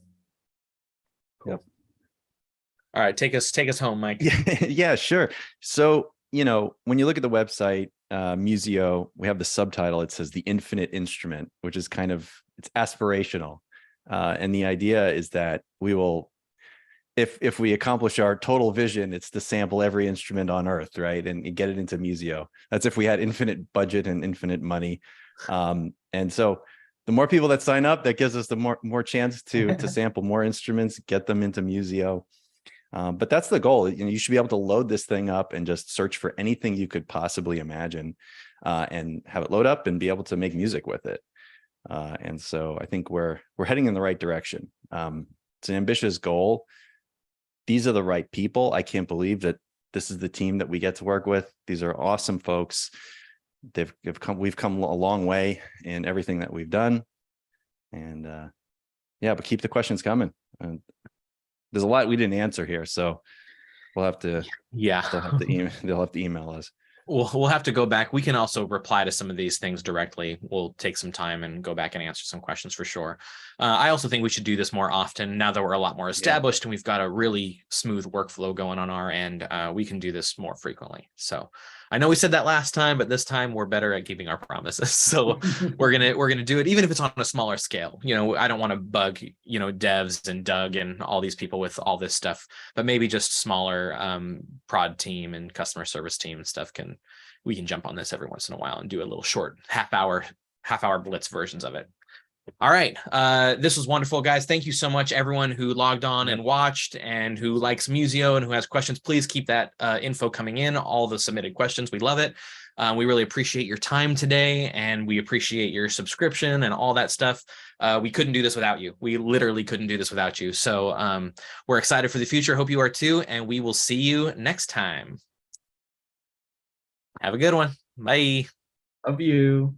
Cool. Yep. All right, take us home, Mike. Yeah, sure. So, you know, when you look at the website, Musio, we have the subtitle. It says the infinite instrument, which is kind of, it's aspirational. And the idea is that we will, if we accomplish our total vision, it's to sample every instrument on earth, right? And get it into Musio. That's if we had infinite budget and infinite money. And so the more people that sign up, that gives us the more chance to sample more instruments, get them into Musio. But that's the goal. You know, you should be able to load this thing up and just search for anything you could possibly imagine, and have it load up and be able to make music with it. And so I think we're heading in the right direction. It's an ambitious goal. These are the right people. I can't believe that this is the team that we get to work with. These are awesome folks. We've come a long way in everything that we've done. And yeah, but keep the questions coming. There's a lot we didn't answer here, so we'll have to. Yeah, they'll have to email us. We'll have to go back. We can also reply to some of these things directly. We'll take some time and go back and answer some questions for sure. I also think we should do this more often now that we're a lot more established and we've got a really smooth workflow going on our end. We can do this more frequently. So I know we said that last time, but this time we're better at keeping our promises. So we're gonna do it, even if it's on a smaller scale. You know, I don't want to bug, you know, devs and Doug and all these people with all this stuff, but maybe just smaller prod team and customer service team and stuff we can jump on this every once in a while and do a little short half hour blitz versions of it. All right. This was wonderful, guys. Thank you so much, everyone who logged on and watched and who likes Musio and who has questions. Please keep that info coming in, all the submitted questions. We love it. We really appreciate your time today, and we appreciate your subscription and all that stuff. We couldn't do this without you. We literally couldn't do this without you. So we're excited for the future. Hope you are too, and we will see you next time. Have a good one. Bye. Love you.